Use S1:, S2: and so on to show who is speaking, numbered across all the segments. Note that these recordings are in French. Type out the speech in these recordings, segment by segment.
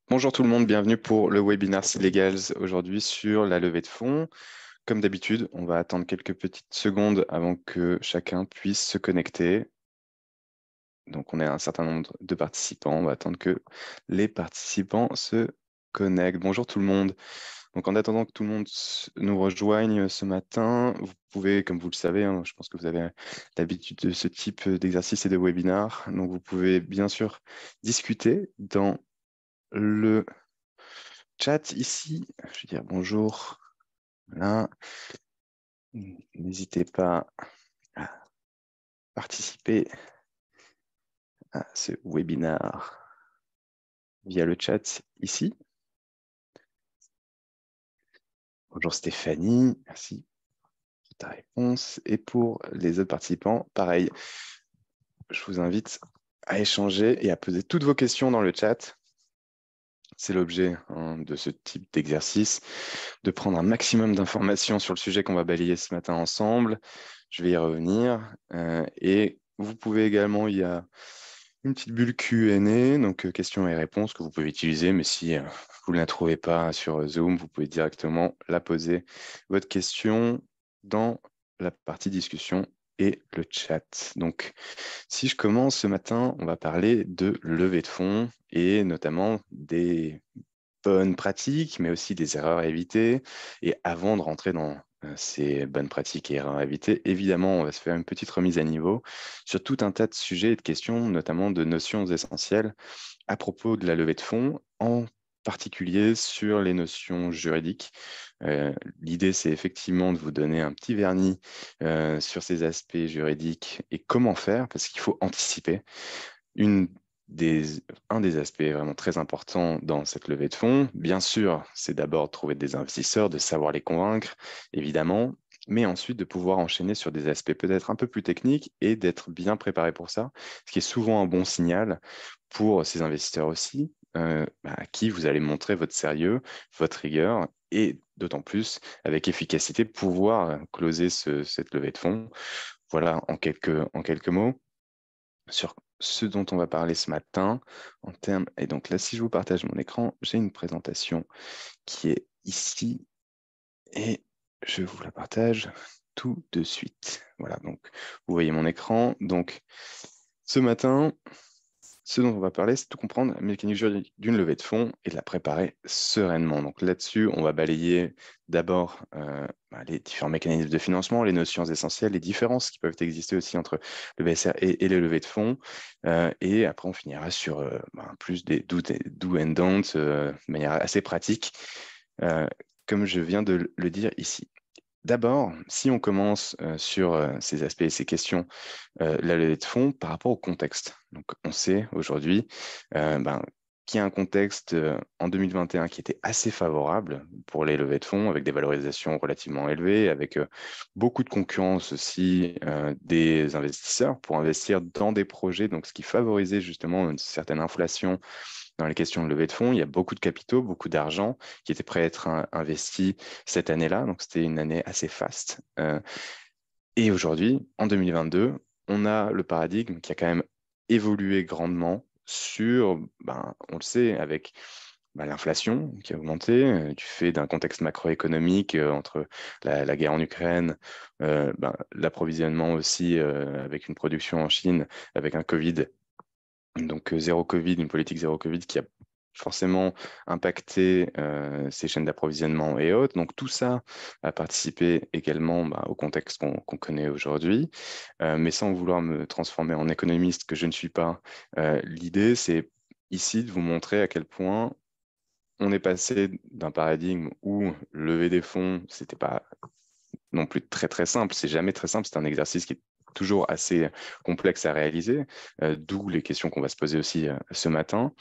S1: Bonjour tout le monde, bienvenue pour le webinaire Illegals aujourd'hui sur la levée de fonds. Comme d'habitude, on va attendre quelques petites secondes avant que chacun puisse se connecter. Donc on est un certain nombre de participants, on va attendre que les participants se connectent. Bonjour tout le monde. Donc en attendant que tout le monde nous rejoigne ce matin, vous pouvez, comme vous le savez, hein, je pense que vous avez l'habitude de ce type d'exercice et de webinaire. Donc vous pouvez bien sûr discuter dans le chat ici. Je vais dire bonjour. Voilà. N'hésitez pas à participer à ce webinaire via le chat ici. Bonjour Stéphanie, merci pour ta réponse. Et pour les autres participants, pareil, je vous invite à échanger et à poser toutes vos questions dans le chat. C'est l'objet de ce type d'exercice, de prendre un maximum d'informations sur le sujet qu'on va balayer ce matin ensemble. Je vais y revenir. Et vous pouvez également, il y a une petite bulle Q&A, donc questions et réponses que vous pouvez utiliser, mais si vous ne la trouvez pas sur Zoom, vous pouvez directement la poser, votre question, dans la partie discussion et le chat. Donc, si je commence ce matin, on va parler de levée de fonds et notamment des bonnes pratiques, mais aussi des erreurs à éviter. Et avant de rentrer dans ces bonnes pratiques et erreurs à éviter, évidemment, on va se faire une petite remise à niveau sur tout un tas de sujets et de questions, notamment de notions essentielles à propos de la levée de fonds, en particulier sur les notions juridiques. L'idée, c'est effectivement de vous donner un petit vernis sur ces aspects juridiques et comment faire, parce qu'il faut anticiper. Une des, un des aspects vraiment très importants dans cette levée de fonds, bien sûr, c'est d'abord de trouver des investisseurs, de savoir les convaincre, évidemment, mais ensuite de pouvoir enchaîner sur des aspects peut-être un peu plus techniques et d'être bien préparé pour ça, ce qui est souvent un bon signal pour ces investisseurs aussi, à qui vous allez montrer votre sérieux, votre rigueur et d'autant plus avec efficacité pouvoir closer cette levée de fonds. Voilà en quelques mots sur ce dont on va parler ce matin en termes. Et donc là, si je vous partage mon écran, j'ai une présentation qui est ici et je vous la partage tout de suite. Voilà, donc vous voyez mon écran. Donc ce matin, ce dont on va parler, c'est de comprendre la mécanique juridique d'une levée de fonds et de la préparer sereinement. Donc là-dessus, on va balayer d'abord les différents mécanismes de financement, les notions essentielles, les différences qui peuvent exister aussi entre le BSR et les levées de fonds. Et après, on finira sur plus des do and don'ts de manière assez pratique, euh, comme je viens de le dire ici. D'abord, si on commence sur ces aspects et ces questions, la levée de fonds par rapport au contexte. Donc, on sait aujourd'hui qu'il y a un contexte en 2021 qui était assez favorable pour les levées de fonds, avec des valorisations relativement élevées, avec beaucoup de concurrence aussi des investisseurs pour investir dans des projets, donc ce qui favorisait justement une certaine inflation dans les questions de levée de fonds. Il y a beaucoup de capitaux, beaucoup d'argent qui était prêt à être investi cette année-là. Donc, c'était une année assez faste. Et aujourd'hui, en 2022, on a le paradigme qui a quand même évolué grandement sur, on le sait, avec l'inflation qui a augmenté, du fait d'un contexte macroéconomique entre la guerre en Ukraine, l'approvisionnement aussi avec une production en Chine, avec un Covid donc zéro Covid, une politique zéro Covid qui a forcément impacté ces chaînes d'approvisionnement et autres. Donc tout ça a participé également au contexte qu'on connaît aujourd'hui. Mais sans vouloir me transformer en économiste que je ne suis pas, l'idée c'est ici de vous montrer à quel point on est passé d'un paradigme où lever des fonds, c'était pas non plus très très simple. C'est jamais très simple. C'est un exercice qui est toujours assez complexe à réaliser, d'où les questions qu'on va se poser aussi ce matin.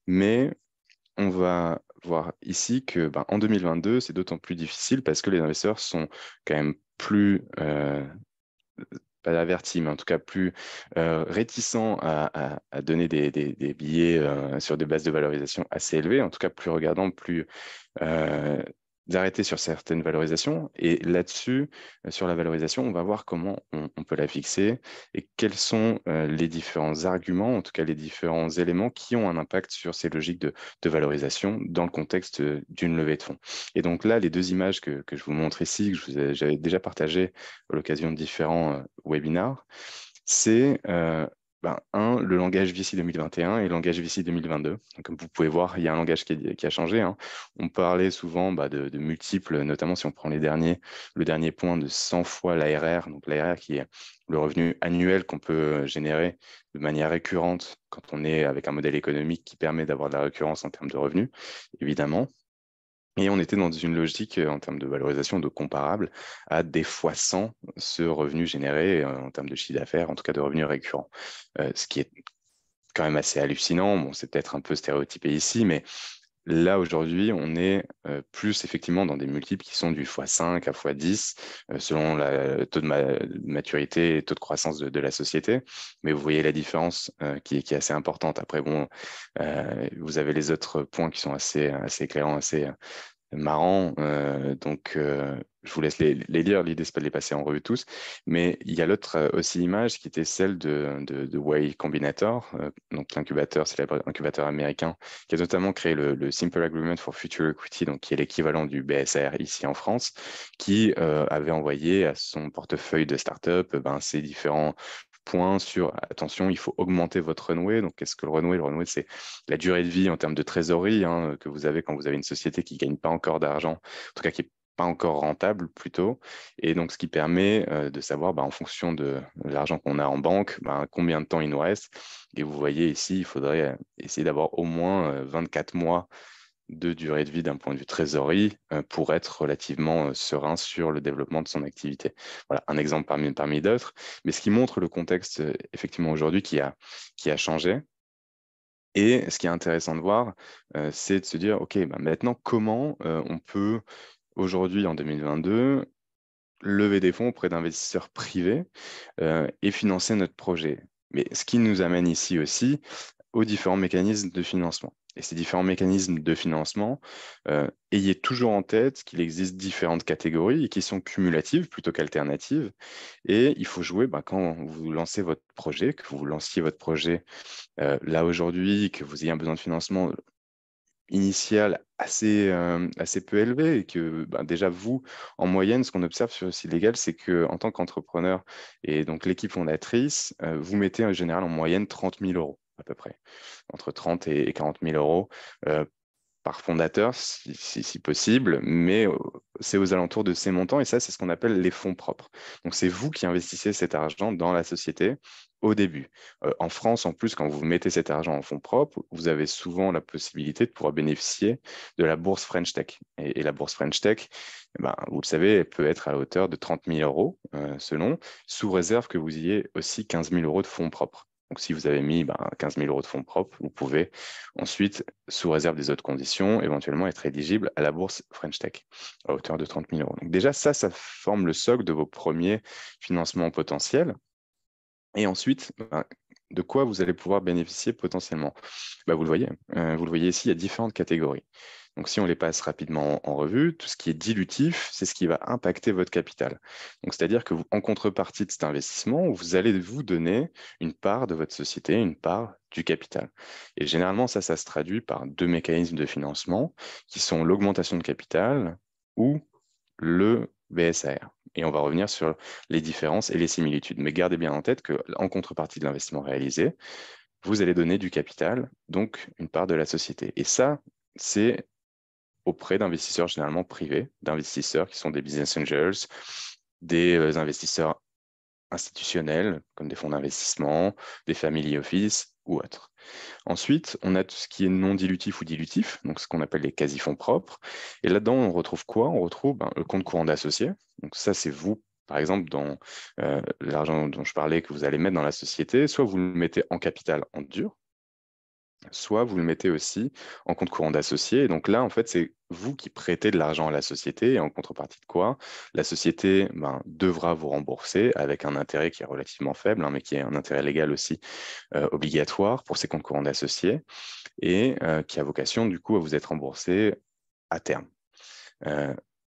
S1: Mais on va voir ici que en 2022, c'est d'autant plus difficile parce que les investisseurs sont quand même plus pas avertis, mais en tout cas plus réticents à donner des billets sur des bases de valorisation assez élevées, en tout cas plus regardants, plus arrêter sur certaines valorisations. Et là-dessus, sur la valorisation, on va voir comment on peut la fixer et quels sont les différents arguments, en tout cas les différents éléments qui ont un impact sur ces logiques de valorisation dans le contexte d'une levée de fonds. Et donc là, les deux images que je vous montre ici, que j'avais déjà partagées à l'occasion de différents webinars, c'est le langage VC 2021 et le langage VC 2022. Donc, comme vous pouvez voir, il y a un langage qui a changé, hein. On parlait souvent de multiples, notamment si on prend le dernier point de 100 fois l'ARR, donc l'ARR qui est le revenu annuel qu'on peut générer de manière récurrente quand on est avec un modèle économique qui permet d'avoir de la récurrence en termes de revenus, évidemment. Et on était dans une logique en termes de valorisation de comparable à des fois 100 ce revenu généré en termes de chiffre d'affaires, en tout cas de revenus récurrents. Ce qui est quand même assez hallucinant. Bon, c'est peut-être un peu stéréotypé ici, mais là, aujourd'hui, on est plus effectivement dans des multiples qui sont du x5 à x10, selon le taux de maturité et taux de croissance de la société. Mais vous voyez la différence qui est assez importante. Après, bon, vous avez les autres points qui sont assez éclairants, assez marrant. Je vous laisse les lire. L'idée, c'est pas de les passer en revue tous. Mais il y a l'autre aussi image qui était celle de Y Combinator. Donc, l'incubateur, célèbre incubateur américain, qui a notamment créé le Simple Agreement for Future Equity, donc qui est l'équivalent du BSR ici en France, qui avait envoyé à son portefeuille de start-up ces différents points sur, attention, il faut augmenter votre runway. Donc, qu'est-ce que le runway? Le runway, c'est la durée de vie en termes de trésorerie que vous avez quand vous avez une société qui ne gagne pas encore d'argent, en tout cas qui n'est pas encore rentable plutôt. Et donc, ce qui permet de savoir, en fonction de l'argent qu'on a en banque, combien de temps il nous reste. Et vous voyez ici, il faudrait essayer d'avoir au moins 24 mois de durée de vie d'un point de vue trésorerie pour être relativement serein sur le développement de son activité. Voilà, un exemple parmi d'autres, mais ce qui montre le contexte effectivement aujourd'hui qui a changé. Et ce qui est intéressant de voir, c'est de se dire, OK, maintenant, comment on peut, aujourd'hui, en 2022, lever des fonds auprès d'investisseurs privés et financer notre projet. Mais ce qui nous amène ici aussi aux différents mécanismes de financement. Et ces différents mécanismes de financement, ayez toujours en tête qu'il existe différentes catégories et qui sont cumulatives plutôt qu'alternatives. Et il faut jouer quand vous lancez votre projet, que vous lanciez votre projet là aujourd'hui, que vous ayez un besoin de financement initial assez peu élevé et que déjà vous, en moyenne, ce qu'on observe sur le site légal, c'est qu'en tant qu'entrepreneur et donc l'équipe fondatrice, vous mettez en général en moyenne 30 000 euros à peu près, entre 30 et 40 000 euros par fondateur, si possible, mais c'est aux alentours de ces montants, et ça, c'est ce qu'on appelle les fonds propres. Donc, c'est vous qui investissez cet argent dans la société au début. En France, en plus, quand vous mettez cet argent en fonds propres, vous avez souvent la possibilité de pouvoir bénéficier de la bourse French Tech. Et la bourse French Tech, vous le savez, elle peut être à hauteur de 30 000 euros, selon, sous réserve que vous ayez aussi 15 000 euros de fonds propres. Donc, si vous avez mis 15 000 euros de fonds propres, vous pouvez ensuite, sous réserve des autres conditions, éventuellement être éligible à la bourse French Tech à hauteur de 30 000 euros. Donc déjà, ça forme le socle de vos premiers financements potentiels. Et ensuite, de quoi vous allez pouvoir bénéficier potentiellement? Vous le voyez ici, il y a différentes catégories. Donc, si on les passe rapidement en revue, tout ce qui est dilutif, c'est ce qui va impacter votre capital. Donc, c'est-à-dire que en contrepartie de cet investissement, vous allez vous donner une part de votre société, une part du capital. Et généralement, ça se traduit par deux mécanismes de financement qui sont l'augmentation de capital ou le BSAR. Et on va revenir sur les différences et les similitudes. Mais gardez bien en tête qu'en contrepartie de l'investissement réalisé, vous allez donner du capital, donc une part de la société. Et ça, c'est auprès d'investisseurs généralement privés, d'investisseurs qui sont des business angels, des investisseurs institutionnels, comme des fonds d'investissement, des family office ou autres. Ensuite, on a tout ce qui est non dilutif ou dilutif, donc ce qu'on appelle les quasi-fonds propres. Et là-dedans, on retrouve quoi? On retrouve le compte courant d'associé. Donc ça, c'est vous, par exemple, dans l'argent dont je parlais que vous allez mettre dans la société, soit vous le mettez en capital en dur, soit vous le mettez aussi en compte courant d'associé. Et donc là, en fait, c'est vous qui prêtez de l'argent à la société et en contrepartie de quoi la société devra vous rembourser avec un intérêt qui est relativement faible, mais qui est un intérêt légal aussi obligatoire pour ces comptes courants d'associés et qui a vocation du coup à vous être remboursé à terme.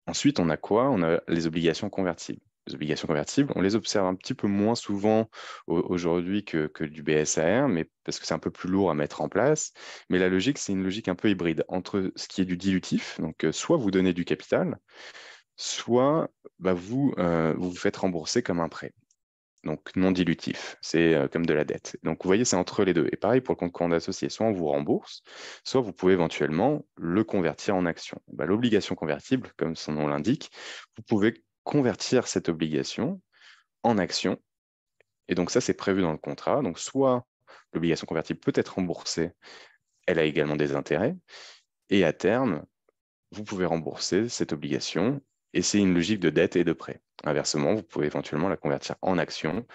S1: Ensuite, on a quoi? On a les obligations convertibles. Les obligations convertibles, on les observe un petit peu moins souvent aujourd'hui que du BSAR, mais parce que c'est un peu plus lourd à mettre en place. Mais la logique, c'est une logique un peu hybride entre ce qui est du dilutif, donc soit vous donnez du capital, soit vous vous faites rembourser comme un prêt. Donc non dilutif, c'est comme de la dette. Donc vous voyez, c'est entre les deux. Et pareil pour le compte courant d'associé, soit on vous rembourse, soit vous pouvez éventuellement le convertir en action. L'obligation convertible, comme son nom l'indique, vous pouvez convertir cette obligation en action. Et donc ça, c'est prévu dans le contrat. Donc soit l'obligation convertible peut être remboursée, elle a également des intérêts, et à terme, vous pouvez rembourser cette obligation, et c'est une logique de dette et de prêt. Inversement, vous pouvez éventuellement la convertir en action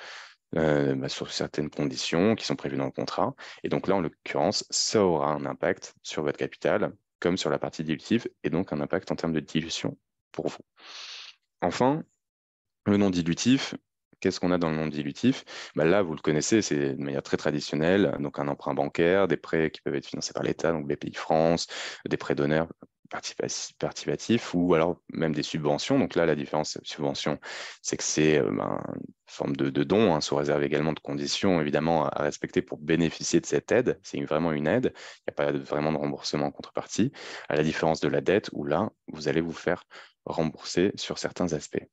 S1: sur certaines conditions qui sont prévues dans le contrat. Et donc là, en l'occurrence, ça aura un impact sur votre capital, comme sur la partie dilutive, et donc un impact en termes de dilution pour vous. Enfin, le non dilutif, qu'est-ce qu'on a dans le non dilutif? Là, vous le connaissez, c'est de manière très traditionnelle, donc un emprunt bancaire, des prêts qui peuvent être financés par l'État, donc BPI France, des prêts d'honneur participatifs ou alors même des subventions. Donc là, la différence subvention, c'est que c'est une forme de don, sous réserve également de conditions évidemment à respecter pour bénéficier de cette aide. C'est vraiment une aide, il n'y a pas vraiment de remboursement en contrepartie, à la différence de la dette où là, vous allez vous faire rembourser sur certains aspects.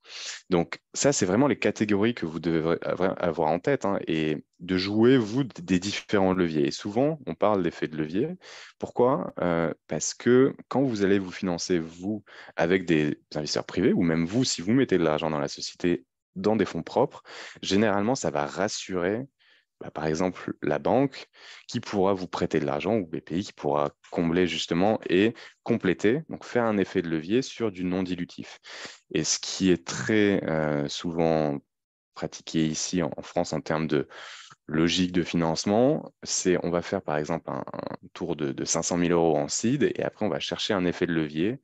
S1: Donc ça, c'est vraiment les catégories que vous devez avoir en tête et de jouer, vous, des différents leviers. Et souvent, on parle d'effet de levier. Pourquoi? Parce que quand vous allez vous financer, vous, avec des investisseurs privés, ou même vous, si vous mettez de l'argent dans la société, dans des fonds propres, généralement, ça va rassurer par exemple, la banque qui pourra vous prêter de l'argent ou BPI qui pourra combler justement et compléter, donc faire un effet de levier sur du non dilutif. Et ce qui est très souvent pratiqué ici en France en termes de logique de financement, c'est on va faire par exemple un tour de 500 000 euros en seed et après on va chercher un effet de levier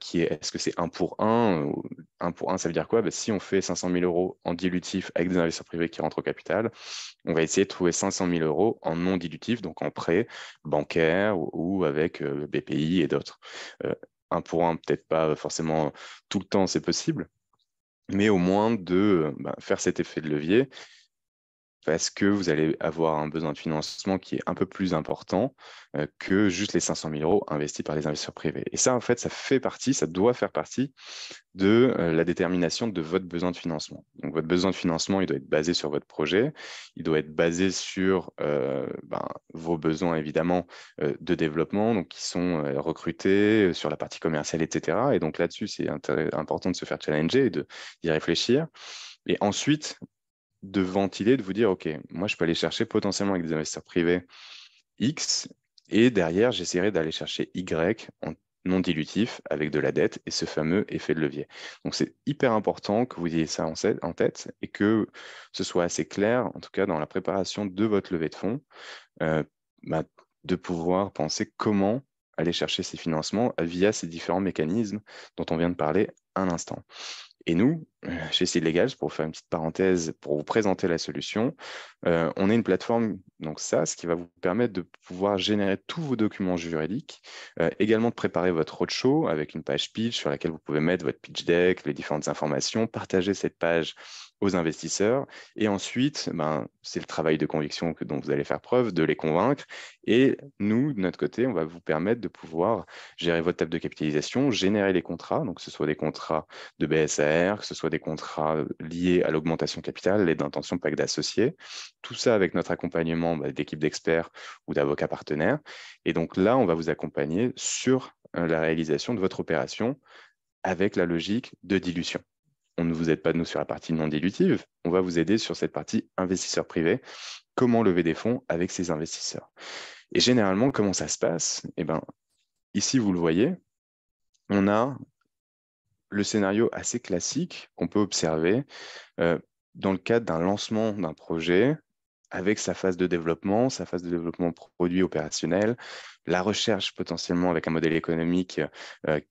S1: qui est-ce que c'est un pour un? Un pour un, ça veut dire quoi? Si on fait 500 000 euros en dilutif avec des investisseurs privés qui rentrent au capital, on va essayer de trouver 500 000 euros en non dilutif, donc en prêt bancaire ou avec BPI et d'autres. Un pour un, peut-être pas forcément tout le temps, c'est possible, mais au moins de faire cet effet de levier parce que vous allez avoir un besoin de financement qui est un peu plus important que juste les 500 000 euros investis par les investisseurs privés. Et ça, en fait, ça doit faire partie de la détermination de votre besoin de financement. Donc, votre besoin de financement, il doit être basé sur votre projet, il doit être basé sur vos besoins, évidemment, de développement, donc qui sont recrutés sur la partie commerciale, etc. Et donc là-dessus, c'est important de se faire challenger et d'y réfléchir. Et ensuite, de ventiler, de vous dire, OK, moi, je peux aller chercher potentiellement avec des investisseurs privés X, et derrière, j'essaierai d'aller chercher Y en non dilutif avec de la dette et ce fameux effet de levier. Donc, c'est hyper important que vous ayez ça en tête et que ce soit assez clair, en tout cas dans la préparation de votre levée de fonds, euh, bah, de pouvoir penser comment aller chercher ces financements via ces différents mécanismes dont on vient de parler un instant. Et nous, chez Seed Legal, pour faire une petite parenthèse, pour vous présenter la solution, on est une plateforme donc SaaS qui va vous permettre de pouvoir générer tous vos documents juridiques, également de préparer votre roadshow avec une page pitch sur laquelle vous pouvez mettre votre pitch deck, les différentes informations, partager cette page aux investisseurs et ensuite, c'est le travail de conviction dont vous allez faire preuve, de les convaincre et nous, de notre côté, on va vous permettre de pouvoir gérer votre table de capitalisation, générer les contrats, donc que ce soit des contrats de BSAR, que ce soit des contrats liés à l'augmentation capitale, l'aide d'intention, pacte d'associés, tout ça avec notre accompagnement d'équipes d'experts ou d'avocats partenaires. Et donc là, on va vous accompagner sur la réalisation de votre opération avec la logique de dilution. On ne vous aide pas, nous, sur la partie non dilutive, on va vous aider sur cette partie investisseur privé, comment lever des fonds avec ces investisseurs. Et généralement, comment ça se passe? Ici, vous le voyez, on a le scénario assez classique qu'on peut observer dans le cadre d'un lancement d'un projet avec sa phase de développement, sa phase de développement produit opérationnel, la recherche potentiellement avec un modèle économique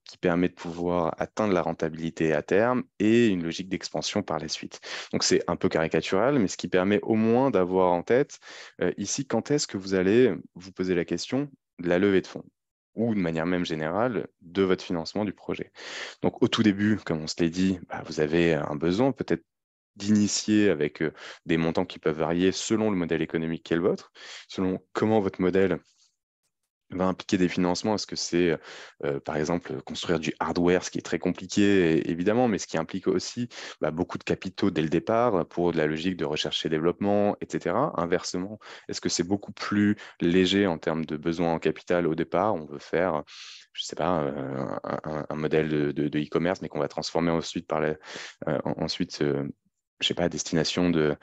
S1: qui permet de pouvoir atteindre la rentabilité à terme et une logique d'expansion par la suite. Donc c'est un peu caricatural, mais ce qui permet au moins d'avoir en tête ici quand est-ce que vous allez vous poser la question de la levée de fonds. ou de manière même générale de votre financement du projet. Donc au tout début, comme on se l'est dit, vous avez un besoin peut-être d'initier avec des montants qui peuvent varier selon le modèle économique qui est le vôtre, selon comment votre modèle va impliquer des financements. Est-ce que c'est, par exemple, construire du hardware, ce qui est très compliqué, évidemment, mais ce qui implique aussi beaucoup de capitaux dès le départ pour de la logique de recherche et développement, etc. Inversement, est-ce que c'est beaucoup plus léger en termes de besoins en capital au départ? On veut faire, je sais pas, un modèle de e-commerce, mais qu'on va transformer ensuite ensuite, je sais pas, à destination de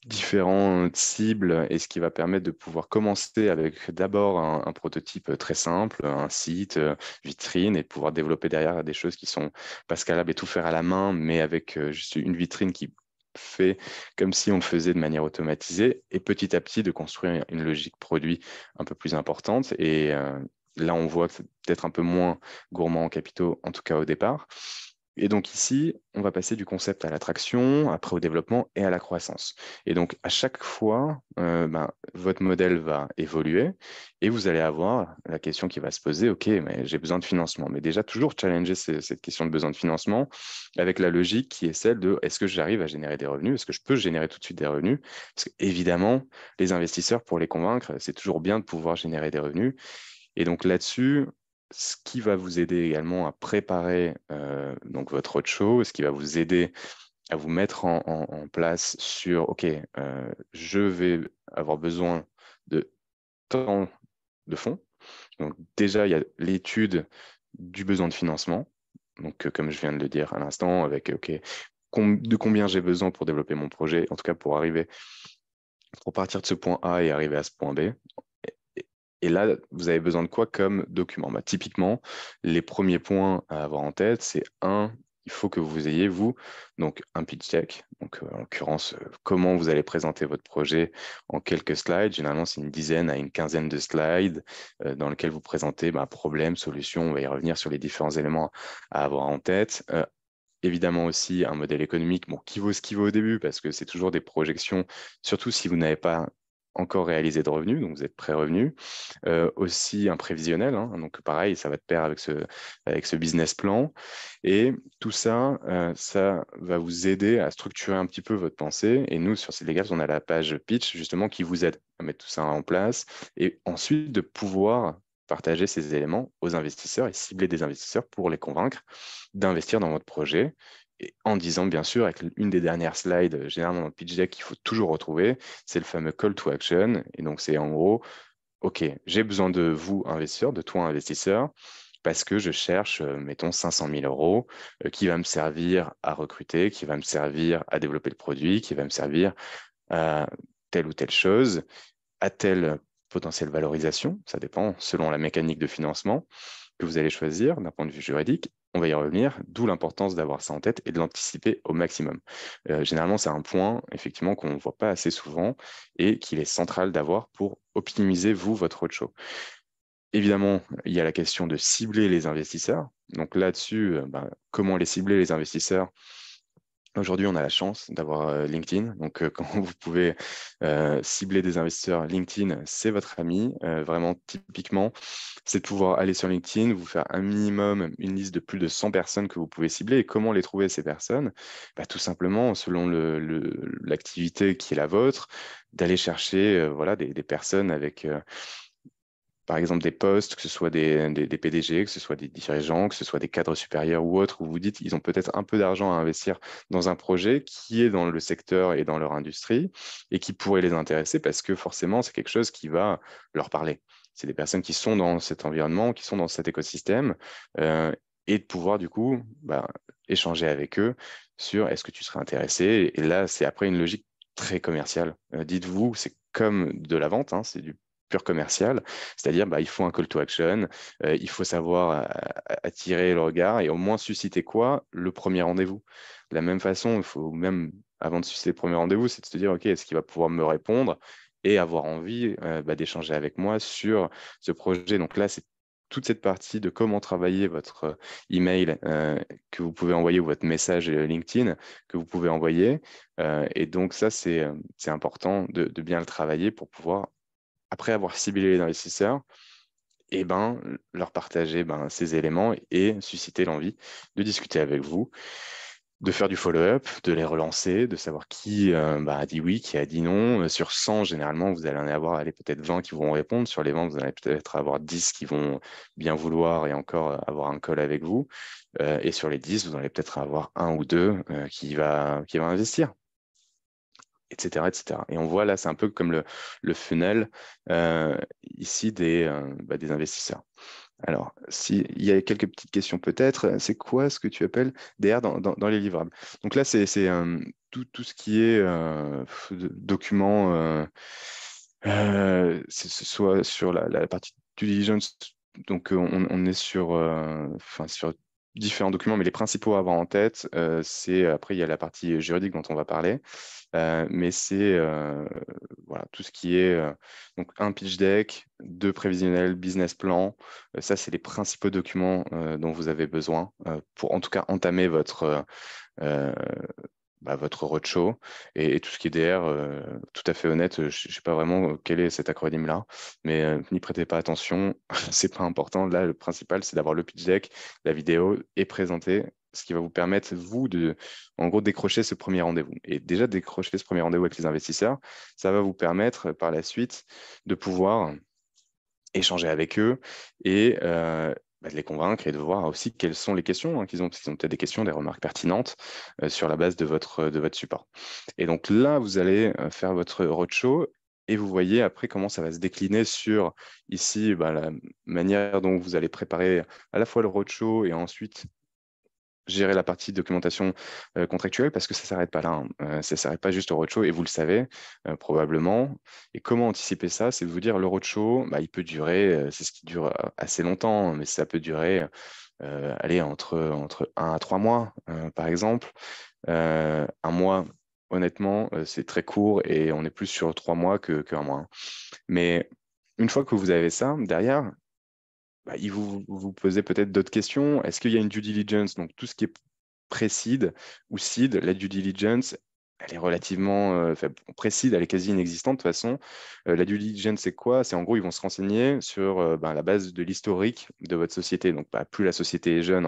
S1: différentes cibles, et ce qui va permettre de pouvoir commencer avec d'abord un prototype très simple, un site, vitrine, et de pouvoir développer derrière des choses qui sont pas scalables et tout faire à la main, mais avec juste une vitrine qui fait comme si on le faisait de manière automatisée, et petit à petit de construire une logique produit un peu plus importante. Et là, on voit que c'est peut-être un peu moins gourmand en capitaux, en tout cas au départ. Et donc ici, on va passer du concept à l'attraction, après au développement et à la croissance. Et donc à chaque fois, votre modèle va évoluer et vous allez avoir la question qui va se poser, OK, mais j'ai besoin de financement. Mais déjà, toujours challenger cette question de besoin de financement avec la logique qui est celle de est-ce que j'arrive à générer des revenus? Est-ce que je peux générer tout de suite des revenus? Parce qu'évidemment, les investisseurs, pour les convaincre, c'est toujours bien de pouvoir générer des revenus. Et donc là-dessus, ce qui va vous aider également à préparer donc votre roadshow, ce qui va vous aider à vous mettre en place sur, OK, je vais avoir besoin de tant de fonds. Donc déjà, il y a l'étude du besoin de financement. Donc, comme je viens de le dire à l'instant, avec, OK, de combien j'ai besoin pour développer mon projet, en tout cas pour partir de ce point A et arriver à ce point B. Et là, vous avez besoin de quoi comme document? Typiquement, les premiers points à avoir en tête, c'est un, il faut que vous ayez, vous, donc un pitch deck. Donc, en l'occurrence, comment vous allez présenter votre projet en quelques slides. Généralement, c'est une dizaine à une quinzaine de slides dans lesquels vous présentez problème, solution. On va y revenir sur les différents éléments à avoir en tête. Évidemment aussi un modèle économique qui vaut ce qu'il vaut au début, parce que c'est toujours des projections, surtout si vous n'avez pas encore réalisé de revenus, donc vous êtes pré-revenu. Aussi un prévisionnel, hein, donc pareil, ça va de pair avec ce business plan. Et tout ça, ça va vous aider à structurer un petit peu votre pensée. Et nous, sur Cédégals, on a la page pitch, justement, qui vous aide à mettre tout ça en place. Et ensuite, de pouvoir partager ces éléments aux investisseurs et cibler des investisseurs pour les convaincre d'investir dans votre projet. Et en disant, bien sûr, avec une des dernières slides, généralement dans le pitch deck, qu'il faut toujours retrouver, c'est le fameux call to action. Et donc, c'est en gros, OK, j'ai besoin de vous, investisseurs, de toi, investisseur, parce que je cherche, mettons, 500 000 euros qui va me servir à recruter, qui va me servir à développer le produit, qui va me servir à telle ou telle chose, à telle potentielle valorisation. Ça dépend selon la mécanique de financement que vous allez choisir d'un point de vue juridique. On va y revenir, d'où l'importance d'avoir ça en tête et de l'anticiper au maximum. Généralement, c'est un point, effectivement, qu'on ne voit pas assez souvent et qu'il est central d'avoir pour optimiser, vous, votre roadshow. Évidemment, il y a la question de cibler les investisseurs. Donc là-dessus, comment les cibler, les investisseurs? Aujourd'hui, on a la chance d'avoir LinkedIn. Donc, quand vous pouvez cibler des investisseurs, LinkedIn, c'est votre ami. Vraiment, typiquement, c'est de pouvoir aller sur LinkedIn, vous faire un minimum, une liste de plus de 100 personnes que vous pouvez cibler. Et comment les trouver, ces personnes? Tout simplement, selon l'activité qui est la vôtre, d'aller chercher voilà, des personnes avec par exemple des postes, que ce soit des PDG, que ce soit des dirigeants, que ce soit des cadres supérieurs ou autres, où vous dites qu'ils ont peut-être un peu d'argent à investir dans un projet qui est dans le secteur et dans leur industrie et qui pourrait les intéresser parce que forcément, c'est quelque chose qui va leur parler. C'est des personnes qui sont dans cet environnement, qui sont dans cet écosystème et de pouvoir du coup échanger avec eux sur est-ce que tu serais intéressé. Et là, c'est après une logique très commerciale. Dites-vous, c'est comme de la vente, hein, c'est du pur commercial, c'est-à-dire il faut un call to action, il faut savoir attirer le regard et au moins susciter quoi? Le premier rendez-vous. De la même façon, il faut même, avant de susciter le premier rendez-vous, c'est de se dire, OK, est-ce qu'il va pouvoir me répondre et avoir envie d'échanger avec moi sur ce projet. Donc là, c'est toute cette partie de comment travailler votre email que vous pouvez envoyer ou votre message LinkedIn que vous pouvez envoyer. Et donc ça, c'est important de bien le travailler pour pouvoir après avoir ciblé les investisseurs, et ben, leur partager ces éléments et susciter l'envie de discuter avec vous, de faire du follow-up, de les relancer, de savoir qui a dit oui, qui a dit non. Sur 100, généralement, vous allez en avoir peut-être 20 qui vont répondre. Sur les 20, vous allez peut-être avoir 10 qui vont bien vouloir et encore avoir un call avec vous. Et sur les 10, vous allez peut-être avoir un ou deux qui va investir, etc., etc. Et on voit là, c'est un peu comme le funnel ici des investisseurs. Alors, s'il y a quelques petites questions peut-être, c'est quoi ce que tu appelles DR dans les livrables? Donc là, c'est tout ce qui est document, soit sur la partie due diligence, donc on est sur différents documents, mais les principaux à avoir en tête, après, il y a la partie juridique dont on va parler, mais c'est voilà, tout ce qui est donc un pitch deck, deux prévisionnels, business plan. Ça, c'est les principaux documents dont vous avez besoin pour en tout cas entamer euh, votre roadshow et tout ce qui est DR, tout à fait honnête, je ne sais pas vraiment quel est cet acronyme-là, mais n'y prêtez pas attention, c'est pas important. Là, le principal, c'est d'avoir le pitch deck, la vidéo et présenter, ce qui va vous permettre, vous, en gros, décrocher ce premier rendez-vous. Et déjà, décrocher ce premier rendez-vous avec les investisseurs, ça va vous permettre par la suite de pouvoir échanger avec eux et de les convaincre et de voir aussi quelles sont les questions qu'ils ont, parce qu'ils ont peut-être des questions, des remarques pertinentes sur la base de votre support. Et donc là, vous allez faire votre roadshow et vous voyez après comment ça va se décliner sur ici la manière dont vous allez préparer à la fois le roadshow et ensuite gérer la partie documentation contractuelle parce que ça ne s'arrête pas là, hein. Ça ne s'arrête pas juste au roadshow et vous le savez probablement. Et comment anticiper ça? C'est de vous dire le roadshow, il peut durer, c'est ce qui dure assez longtemps, mais ça peut durer allez, entre 1 à 3 mois, par exemple. Un mois, honnêtement, c'est très court et on est plus sur 3 mois qu'un mois, hein. Mais une fois que vous avez ça, derrière, il vous posez peut-être d'autres questions. Est-ce qu'il y a une due diligence? Donc, tout ce qui est pré-seed ou seed, la due diligence, elle est relativement pré-seed, elle est quasi inexistante de toute façon. La due diligence, c'est quoi? C'est en gros, ils vont se renseigner sur la base de l'historique de votre société. Donc, plus la société est jeune,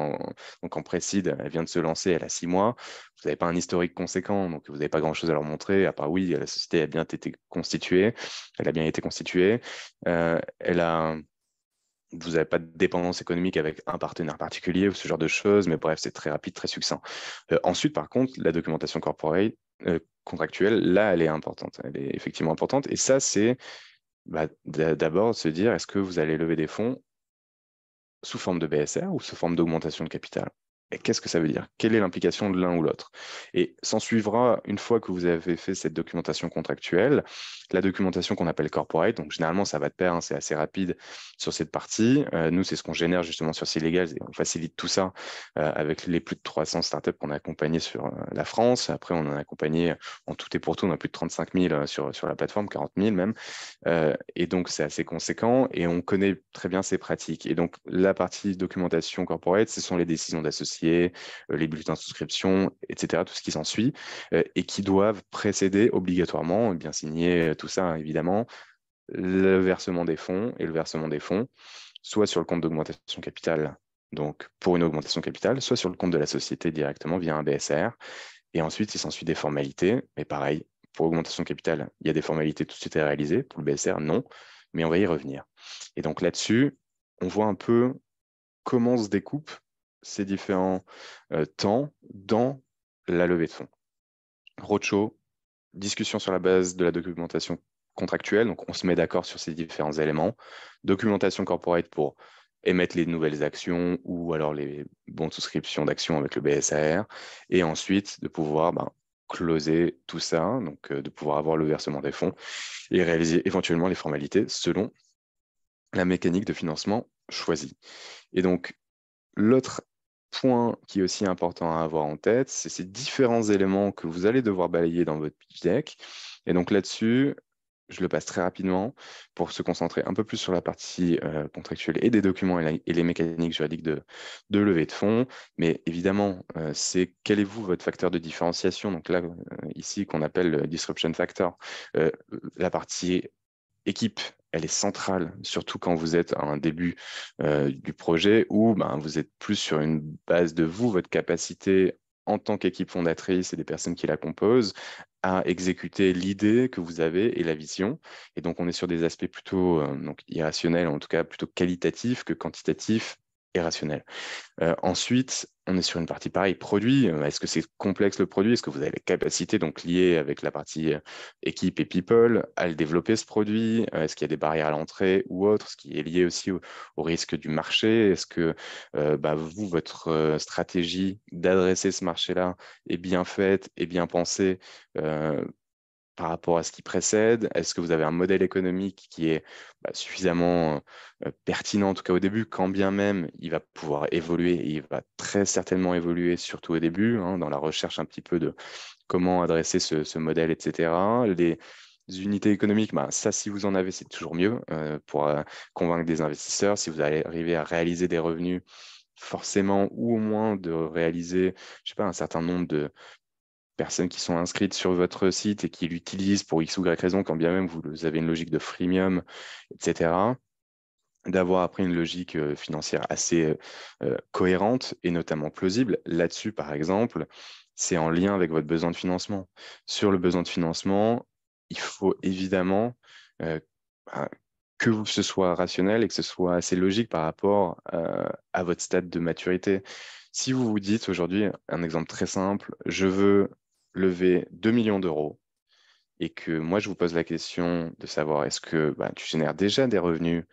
S1: donc en pré-seed, elle vient de se lancer, elle a 6 mois. Vous n'avez pas un historique conséquent, donc vous n'avez pas grand-chose à leur montrer, à part oui, la société a bien été constituée, elle a bien été constituée. Elle a vous n'avez pas de dépendance économique avec un partenaire particulier ou ce genre de choses, mais bref, c'est très rapide, très succinct. Ensuite, par contre, la documentation corporate, contractuelle, là, elle est importante. Elle est effectivement importante. Et ça, c'est d'abord se dire, est-ce que vous allez lever des fonds sous forme de BSR ou sous forme d'augmentation de capital? Et qu'est-ce que ça veut dire? Quelle est l'implication de l'un ou l'autre? Et s'en suivra, une fois que vous avez fait cette documentation contractuelle, la documentation qu'on appelle corporate. Donc, généralement, ça va de pair, hein, c'est assez rapide sur cette partie. Nous, c'est ce qu'on génère justement sur C-Legal et on facilite tout ça avec les plus de 300 startups qu'on a accompagnées sur la France. Après, on en a accompagné en tout et pour tout, on a plus de 35 000 sur la plateforme, 40 000 même. Et donc, c'est assez conséquent et on connaît très bien ces pratiques. Et donc, la partie documentation corporate, ce sont les décisions d'associés, les bulletins de souscription, etc., tout ce qui s'ensuit, et qui doivent précéder obligatoirement, bien signer tout ça, hein, évidemment, le versement des fonds et le versement des fonds, soit sur le compte d'augmentation capitale, donc pour une augmentation capitale, soit sur le compte de la société directement via un BSR. Et ensuite, il s'ensuit des formalités. Et pareil, pour augmentation capitale, il y a des formalités tout de suite à réaliser. Pour le BSR, non. Mais on va y revenir. Et donc là-dessus, on voit un peu comment se découpent ces différents temps dans la levée de fonds. Roadshow, discussion sur la base de la documentation contractuelle. Donc, on se met d'accord sur ces différents éléments. Documentation corporate pour émettre les nouvelles actions ou alors les bons de souscription d'actions avec le BSAR. Et ensuite, de pouvoir closer tout ça, donc de pouvoir avoir le versement des fonds et réaliser éventuellement les formalités selon la mécanique de financement choisie. Et donc, l'autre point qui est aussi important à avoir en tête, c'est ces différents éléments que vous allez devoir balayer dans votre pitch deck. Et donc là-dessus, je le passe très rapidement pour se concentrer un peu plus sur la partie contractuelle et des documents et les mécaniques juridiques de levée de fonds. Mais évidemment, c'est quel est votre facteur de différenciation? Donc là, ici, qu'on appelle le disruption factor, la partie équipe, elle est centrale, surtout quand vous êtes à un début du projet où vous êtes plus sur une base de vous, votre capacité en tant qu'équipe fondatrice et des personnes qui la composent à exécuter l'idée que vous avez et la vision. Et donc, on est sur des aspects plutôt donc irrationnels, en tout cas plutôt qualitatifs que quantitatifs et rationnels. Ensuite, on est sur une partie pareil, produit. Est-ce que c'est complexe le produit? Est-ce que vous avez la capacité, donc liée avec la partie équipe et people, à le développer ce produit? Est-ce qu'il y a des barrières à l'entrée ou autre? Ce qui est lié aussi au risque du marché. Est-ce que vous, votre stratégie d'adresser ce marché-là est bien faite, est bien pensée? Par rapport à ce qui précède? Est-ce que vous avez un modèle économique qui est suffisamment pertinent, en tout cas au début, quand bien même il va pouvoir évoluer, et il va très certainement évoluer, surtout au début, hein, dans la recherche un petit peu de comment adresser ce modèle, etc. Les unités économiques, ça, si vous en avez, c'est toujours mieux pour convaincre des investisseurs. Si vous allez arriver à réaliser des revenus, forcément, ou au moins de réaliser, je sais pas, un certain nombre de personnes qui sont inscrites sur votre site et qui l'utilisent pour X ou Y raison, quand bien même vous avez une logique de freemium, etc., d'avoir après une logique financière assez cohérente et notamment plausible. Là-dessus, par exemple, c'est en lien avec votre besoin de financement. Sur le besoin de financement, il faut évidemment euh, bah, que ce soit rationnel et que ce soit assez logique par rapport à votre stade de maturité. Si vous vous dites aujourd'hui, un exemple très simple, je veux lever 2 millions d'euros et que moi je vous pose la question de savoir est-ce que tu génères déjà des revenus,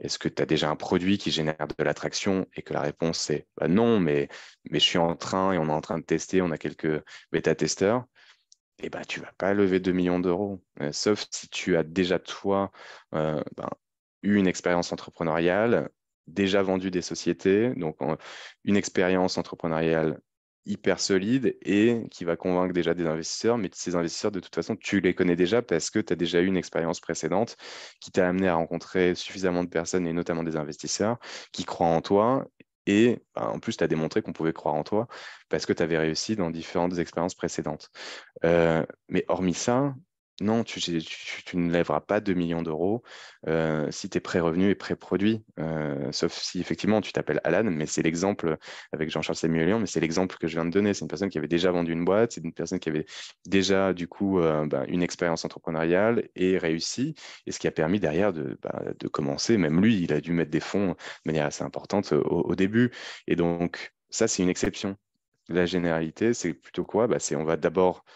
S1: est-ce que tu as déjà un produit qui génère de l'attraction et que la réponse est non, mais je suis en train et on est en train de tester, on a quelques bêta-testeurs, et tu vas pas lever 2 millions d'euros. Sauf si tu as déjà, toi, eu une expérience entrepreneuriale, déjà vendu des sociétés, donc une expérience entrepreneuriale hyper solide et qui va convaincre déjà des investisseurs, mais ces investisseurs, de toute façon, tu les connais déjà parce que tu as déjà eu une expérience précédente qui t'a amené à rencontrer suffisamment de personnes et notamment des investisseurs qui croient en toi. Et en plus, tu as démontré qu'on pouvait croire en toi parce que tu avais réussi dans différentes expériences précédentes. Mais hormis ça, non, tu ne lèveras pas 2 millions d'euros si tes pré-revenus et pré-produits. Sauf si effectivement tu t'appelles Alan, mais c'est l'exemple avec Jean-Charles Samuelian, mais c'est l'exemple que je viens de donner. C'est une personne qui avait déjà vendu une boîte, c'est une personne qui avait déjà du coup une expérience entrepreneuriale et réussi, et ce qui a permis derrière de commencer. Même lui, il a dû mettre des fonds de manière assez importante au début. Et donc, ça, c'est une exception. La généralité, c'est plutôt quoi? C'est on va d'abord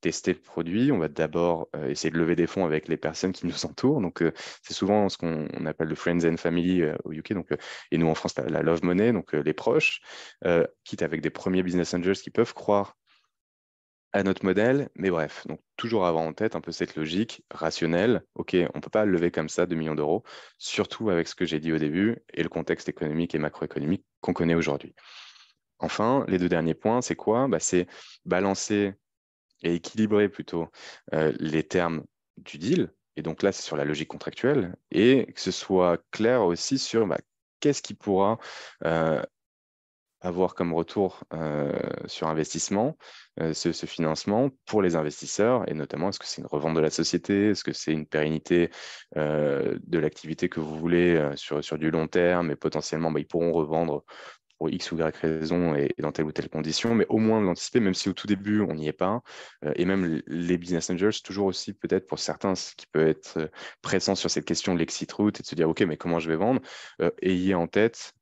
S1: tester le produit, on va d'abord essayer de lever des fonds avec les personnes qui nous entourent. Donc, c'est souvent ce qu'on appelle le friends and family au UK, donc, et nous en France, la love money, donc les proches, quitte avec des premiers business angels qui peuvent croire à notre modèle. Mais bref, donc toujours avoir en tête un peu cette logique rationnelle. OK, on ne peut pas lever comme ça 2 millions d'euros, surtout avec ce que j'ai dit au début et le contexte économique et macroéconomique qu'on connaît aujourd'hui. Enfin, les deux derniers points, c'est quoi? C'est balancer et équilibrer plutôt les termes du deal. Et donc là, c'est sur la logique contractuelle et que ce soit clair aussi sur qu'est-ce qui pourra euh, avoir comme retour sur investissement, ce financement pour les investisseurs et notamment est-ce que c'est une revente de la société, est-ce que c'est une pérennité de l'activité que vous voulez sur du long terme et potentiellement ils pourront revendre pour X ou Y raison et dans telle ou telle condition, mais au moins de l'anticiper, même si au tout début, on n'y est pas. Et même les business angels, toujours aussi peut-être pour certains, ce qui peut être pressant sur cette question de l'exit route et de se dire, OK, mais comment je vais vendre? Ayez en tête,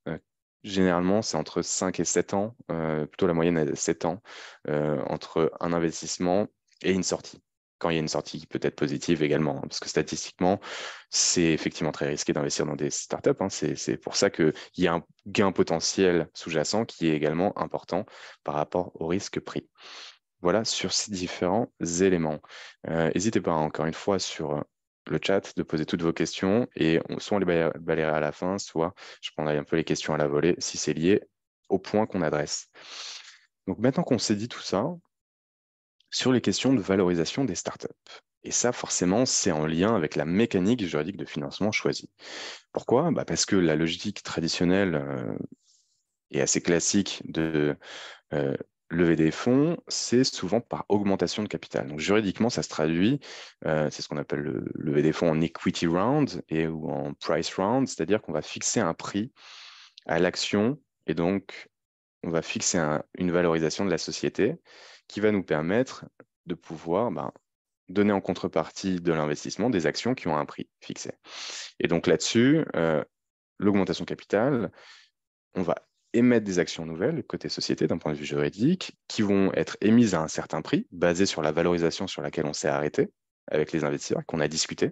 S1: généralement, c'est entre 5 et 7 ans, plutôt la moyenne est 7 ans, entre un investissement et une sortie. Quand il y a une sortie qui peut être positive également, hein, parce que statistiquement, c'est effectivement très risqué d'investir dans des startups. Hein. C'est pour ça qu'il y a un gain potentiel sous-jacent qui est également important par rapport au risque pris. Voilà sur ces différents éléments. N'hésitez pas encore une fois sur le chat de poser toutes vos questions et soit on les balayerait à la fin, soit je prendrai un peu les questions à la volée si c'est lié au point qu'on adresse. Donc maintenant qu'on s'est dit tout ça, sur les questions de valorisation des startups. Et ça, forcément, c'est en lien avec la mécanique juridique de financement choisie. Pourquoi? Parce que la logique traditionnelle et assez classique de lever des fonds, c'est souvent par augmentation de capital. Donc juridiquement, ça se traduit, c'est ce qu'on appelle le lever des fonds en equity round ou en price round, c'est-à-dire qu'on va fixer un prix à l'action et donc on va fixer une valorisation de la société qui va nous permettre de pouvoir donner en contrepartie de l'investissement des actions qui ont un prix fixé. Et donc là-dessus, l'augmentation de capital, on va émettre des actions nouvelles côté société d'un point de vue juridique qui vont être émises à un certain prix basé sur la valorisation sur laquelle on s'est arrêté avec les investisseurs qu'on a discuté.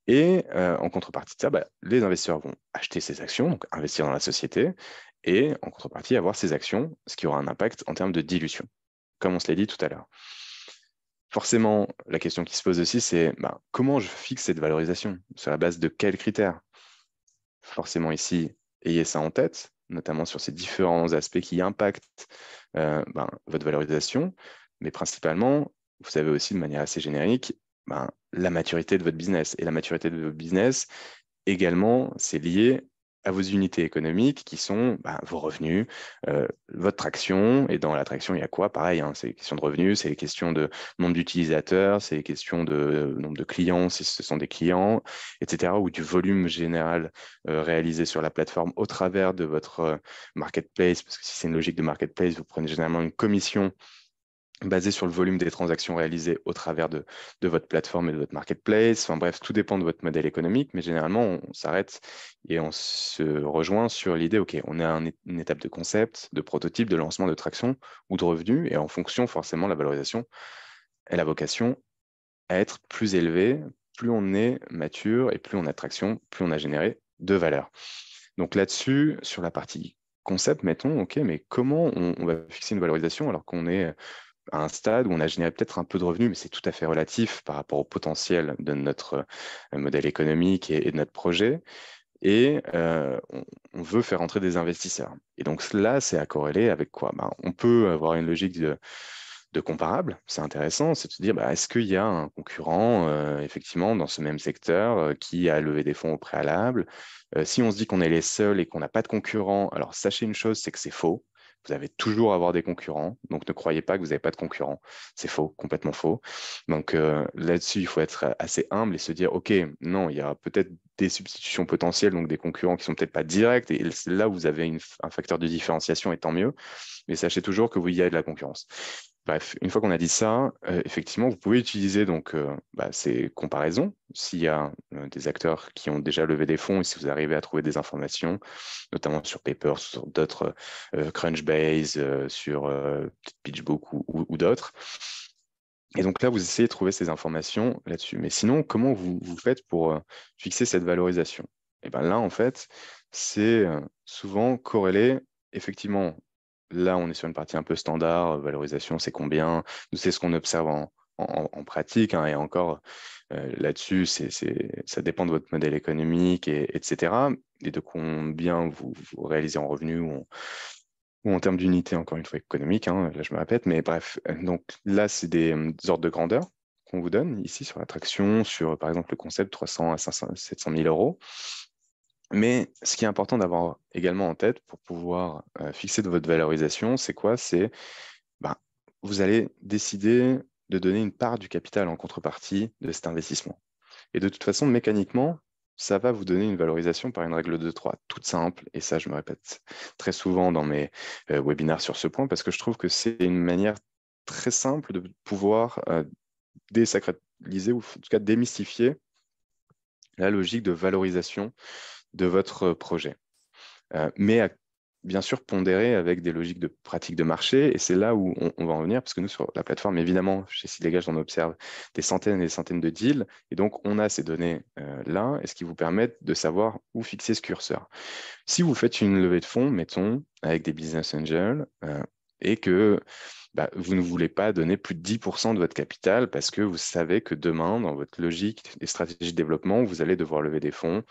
S1: Et en contrepartie de ça, les investisseurs vont acheter ces actions, donc investir dans la société, et en contrepartie avoir ces actions, ce qui aura un impact en termes de dilution, comme on se l'a dit tout à l'heure. Forcément, la question qui se pose aussi, c'est comment je fixe cette valorisation? Sur la base de quels critères? Forcément ici, ayez ça en tête, notamment sur ces différents aspects qui impactent votre valorisation, mais principalement, vous savez aussi de manière assez générique, la maturité de votre business. Et la maturité de votre business, également, c'est lié à vos unités économiques qui sont vos revenus, votre traction. Et dans la traction, il y a quoi? Pareil, hein, c'est les questions de revenus, c'est les questions de nombre d'utilisateurs, c'est les questions de nombre de clients, si ce sont des clients, etc. Ou du volume général réalisé sur la plateforme au travers de votre marketplace. Parce que si c'est une logique de marketplace, vous prenez généralement une commission basé sur le volume des transactions réalisées au travers de votre plateforme et de votre marketplace. Enfin bref, tout dépend de votre modèle économique, mais généralement, on s'arrête et on se rejoint sur l'idée, OK, on est à une étape de concept, de prototype, de lancement de traction ou de revenus, et en fonction, forcément, la valorisation, elle a vocation à être plus élevée, plus on est mature et plus on a de traction, plus on a généré de valeur. Donc là-dessus, sur la partie concept, mettons, OK, mais comment on va fixer une valorisation alors qu'on est à un stade où on a généré peut-être un peu de revenus, mais c'est tout à fait relatif par rapport au potentiel de notre modèle économique et de notre projet. Et on veut faire entrer des investisseurs. Et donc là, c'est à corréler avec quoi? On peut avoir une logique de comparable, c'est intéressant, c'est de se dire, est-ce qu'il y a un concurrent, effectivement, dans ce même secteur qui a levé des fonds au préalable? Si on se dit qu'on est les seuls et qu'on n'a pas de concurrents, alors sachez une chose, c'est que c'est faux. Vous allez toujours avoir des concurrents, donc ne croyez pas que vous n'avez pas de concurrents. C'est faux, complètement faux. Donc là-dessus, il faut être assez humble et se dire, OK, non, il y a peut-être des substitutions potentielles, donc des concurrents qui sont peut-être pas directs, et c'est là où vous avez un facteur de différenciation, et tant mieux, mais sachez toujours que vous y avez de la concurrence. Bref, une fois qu'on a dit ça, effectivement, vous pouvez utiliser donc ces comparaisons. S'il y a des acteurs qui ont déjà levé des fonds et si vous arrivez à trouver des informations, notamment sur Paper, sur d'autres Crunchbase, sur PitchBook ou d'autres. Et donc là, vous essayez de trouver ces informations là-dessus. Mais sinon, comment vous faites pour fixer cette valorisation? Et bien là, en fait, c'est souvent corrélé, effectivement. Là, on est sur une partie un peu standard, valorisation, c'est combien? Nous, c'est ce qu'on observe en pratique, hein, et encore, là-dessus, ça dépend de votre modèle économique, etc. Et de combien vous réalisez en revenus ou en termes d'unité, encore une fois, économique, hein, là je me répète, mais bref, donc là, c'est des ordres de grandeur qu'on vous donne ici sur l'attraction, sur par exemple le concept 300 à 500, 700 000 euros. Mais ce qui est important d'avoir également en tête pour pouvoir fixer de votre valorisation, c'est quoi? C'est vous allez décider de donner une part du capital en contrepartie de cet investissement. Et de toute façon, mécaniquement, ça va vous donner une valorisation par une règle de 3, toute simple. Et ça, je me répète très souvent dans mes webinaires sur ce point, parce que je trouve que c'est une manière très simple de pouvoir désacraliser, ou en tout cas démystifier la logique de valorisation de votre projet. Mais bien sûr pondérer avec des logiques de pratique de marché. Et c'est là où on va en venir, parce que nous, sur la plateforme, évidemment, chez Seedlegage, on observe des centaines et des centaines de deals. Et donc, on a ces données-là, et ce qui vous permet de savoir où fixer ce curseur. Si vous faites une levée de fonds, mettons, avec des business angels, et que vous ne voulez pas donner plus de 10% de votre capital parce que vous savez que demain, dans votre logique et stratégie de développement, vous allez devoir lever des fonds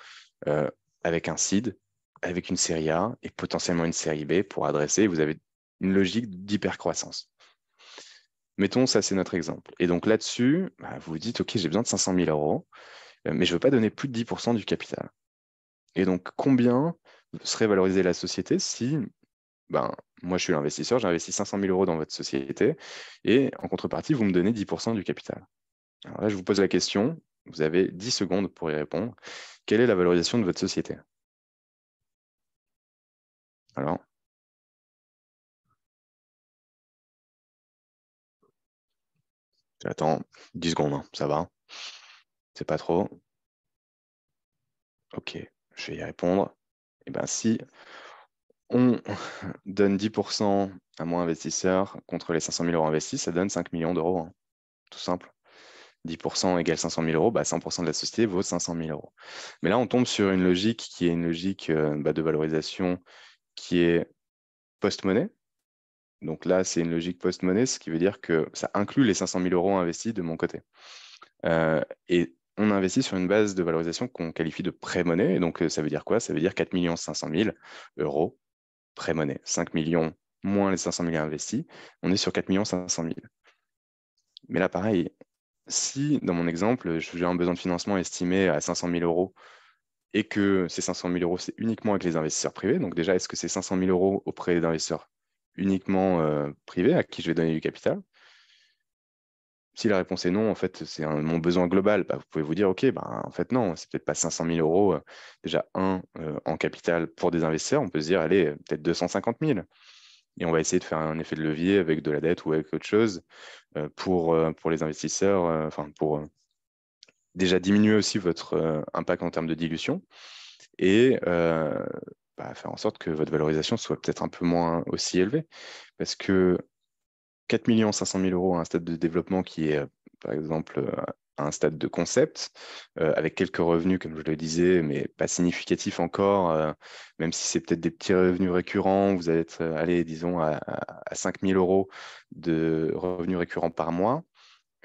S1: avec un seed, avec une série A et potentiellement une série B pour adresser. Vous avez une logique d'hypercroissance. Mettons, ça c'est notre exemple. Et donc là-dessus, vous vous dites, OK, j'ai besoin de 500 000 euros, mais je ne veux pas donner plus de 10% du capital. Et donc, combien serait valorisée la société si ben, moi, je suis l'investisseur, j'ai investi 500 000 euros dans votre société et en contrepartie, vous me donnez 10% du capital. Alors là, je vous pose la question, vous avez 10 secondes pour y répondre. Quelle est la valorisation de votre société? Alors, j'attends 10 secondes, hein, ça va, c'est pas trop. Ok, je vais y répondre. Eh bien, si on donne 10% à mon investisseur contre les 500 000 euros investis, ça donne 5 millions d'euros, hein, tout simple. 10% égale 500 000 euros, bah 100% de la société vaut 500 000 euros. Mais là, on tombe sur une logique qui est une logique de valorisation qui est post-monnaie. Donc là, c'est une logique post-monnaie, ce qui veut dire que ça inclut les 500 000 euros investis de mon côté. Et on investit sur une base de valorisation qu'on qualifie de pré-monnaie. Et donc, ça veut dire quoi? Ça veut dire 4 500 000 euros pré-monnaie. 5 millions moins les 500 000 investis, on est sur 4 500 000. Mais là, pareil, si dans mon exemple, j'ai un besoin de financement estimé à 500 000 euros et que ces 500 000 euros, c'est uniquement avec les investisseurs privés, donc déjà, est-ce que c'est 500 000 euros auprès d'investisseurs uniquement privés à qui je vais donner du capital? Si la réponse est non, en fait, c'est mon besoin global, bah, vous pouvez vous dire, OK, bah, en fait, non, c'est peut-être pas 500 000 euros, déjà, en capital pour des investisseurs, on peut se dire, allez, peut-être 250 000. Et on va essayer de faire un effet de levier avec de la dette ou avec autre chose pour les investisseurs, enfin, pour déjà diminuer aussi votre impact en termes de dilution et faire en sorte que votre valorisation soit peut-être un peu moins aussi élevée. Parce que 4 500 000 euros à un stade de développement qui est, par exemple, à un stade de concept, avec quelques revenus, comme je le disais, mais pas significatifs encore, même si c'est peut-être des petits revenus récurrents, vous allez être, allez, disons, à 5 000 euros de revenus récurrents par mois.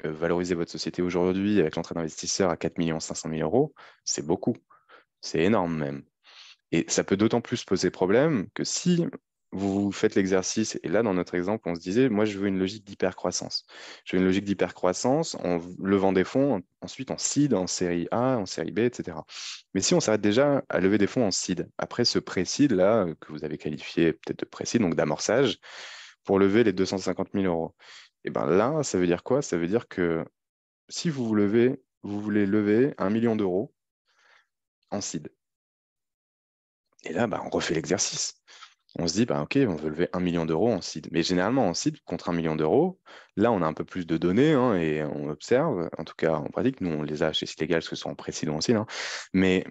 S1: Valoriser votre société aujourd'hui avec l'entrée d'investisseurs à 4 500 000 euros, c'est beaucoup, c'est énorme même. Et ça peut d'autant plus poser problème que si vous faites l'exercice, et là dans notre exemple, on se disait, moi je veux une logique d'hypercroissance. Je veux une logique d'hypercroissance en levant des fonds, ensuite en seed, en série A, en série B, etc. Mais si on s'arrête déjà à lever des fonds en seed, après ce pré-seed là, que vous avez qualifié peut-être de pré-seed, donc d'amorçage, pour lever les 250 000 euros, et bien là, ça veut dire quoi? Ça veut dire que si vous voulez lever 1 million d'euros en seed. Et là, bah, on refait l'exercice. On se dit, bah, OK, on veut lever 1 million d'euros en seed. Mais généralement, en seed, contre 1 million d'euros, là, on a un peu plus de données hein, et on observe, en tout cas en pratique, nous, on les a chez Citlégal, que ce soit en pré-seed ou en seed. Hein. Mais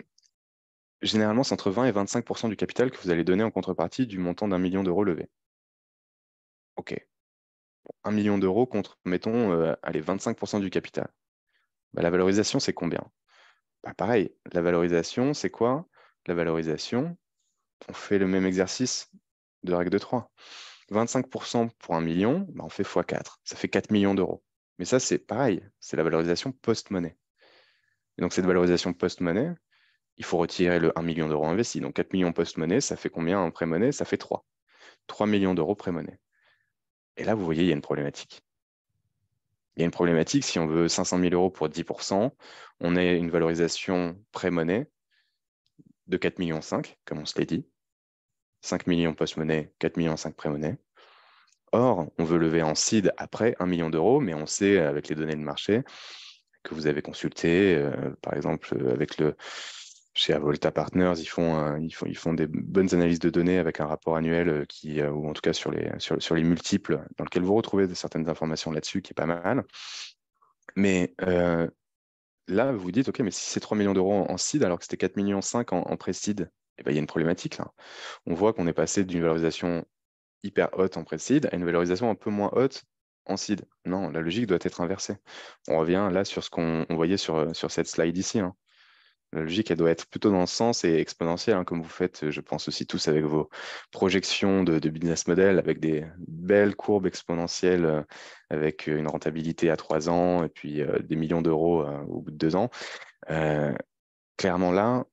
S1: généralement, c'est entre 20 et 25% du capital que vous allez donner en contrepartie du montant d'1 million d'euros levé. OK. 1 million d'euros contre, mettons, allez, 25% du capital. Bah, la valorisation, c'est combien? Bah, pareil, la valorisation, c'est quoi? La valorisation, on fait le même exercice de règle de 3. 25% pour 1 million, bah, on fait x4. Ça fait 4 millions d'euros. Mais ça, c'est pareil, c'est la valorisation post-monnaie. Et donc, cette valorisation post-monnaie, il faut retirer le 1 million d'euros investi. Donc, 4 millions post-monnaie, ça fait combien en pré-monnaie? Ça fait 3. 3 millions d'euros pré-monnaie. Et là, vous voyez, il y a une problématique. Il y a une problématique, si on veut 500 000 euros pour 10%, on a une valorisation pré-monnaie de 4,5 millions, comme on se l'est dit. 5 millions post-monnaie, 4,5 millions pré-monnaie. Or, on veut lever en seed après 1 million d'euros, mais on sait avec les données de marché que vous avez consulté, par exemple chez Avolta Partners, ils font des bonnes analyses de données avec un rapport annuel ou en tout cas sur les multiples, dans lequel vous retrouvez certaines informations là-dessus qui est pas mal. Mais là, vous vous dites, OK, mais si c'est 3 millions d'euros en seed alors que c'était 4,5 millions en pré-seed, eh ben, il y a une problématique là. On voit qu'on est passé d'une valorisation hyper haute en pré-seed à une valorisation un peu moins haute en seed. Non, la logique doit être inversée. On revient là sur ce qu'on voyait sur cette slide ici. Hein. La logique, elle doit être plutôt dans le sens et exponentielle, hein, comme vous faites, je pense aussi tous avec vos projections de business model, avec des belles courbes exponentielles, avec une rentabilité à 3 ans et puis des millions d'euros au bout de 2 ans. Euh, Clairement là,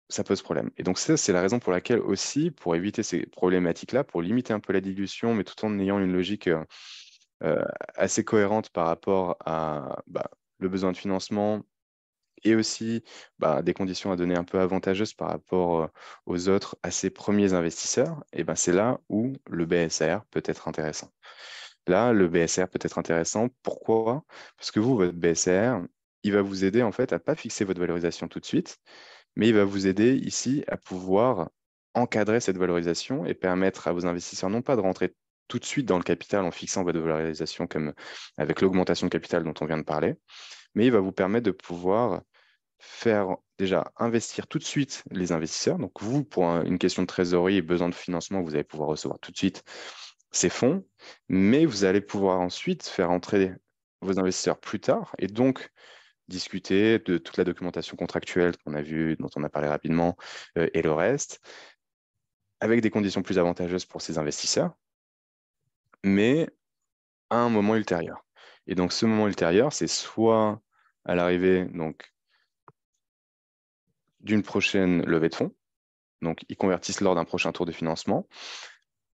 S1: ça pose problème. Et donc ça, c'est la raison pour laquelle aussi, pour éviter ces problématiques-là, pour limiter un peu la dilution, mais tout en ayant une logique euh, assez cohérente par rapport à le besoin de financement et aussi des conditions à donner un peu avantageuses par rapport aux autres, à ses premiers investisseurs, et ben, c'est là où le BSR peut être intéressant. Là, le BSR peut être intéressant. Pourquoi? Parce que vous, votre BSR, il va vous aider en fait à ne pas fixer votre valorisation tout de suite, mais il va vous aider ici à pouvoir encadrer cette valorisation et permettre à vos investisseurs non pas de rentrer tout de suite dans le capital en fixant votre valorisation comme avec l'augmentation de capital dont on vient de parler, mais il va vous permettre de pouvoir faire déjà investir tout de suite les investisseurs. Donc vous, pour une question de trésorerie et besoin de financement, vous allez pouvoir recevoir tout de suite ces fonds, mais vous allez pouvoir ensuite faire entrer vos investisseurs plus tard et donc discuter de toute la documentation contractuelle qu'on a vue, dont on a parlé rapidement, et le reste, avec des conditions plus avantageuses pour ces investisseurs, mais à un moment ultérieur. Et donc ce moment ultérieur, c'est soit à l'arrivée donc d'une prochaine levée de fonds, donc ils convertissent lors d'un prochain tour de financement,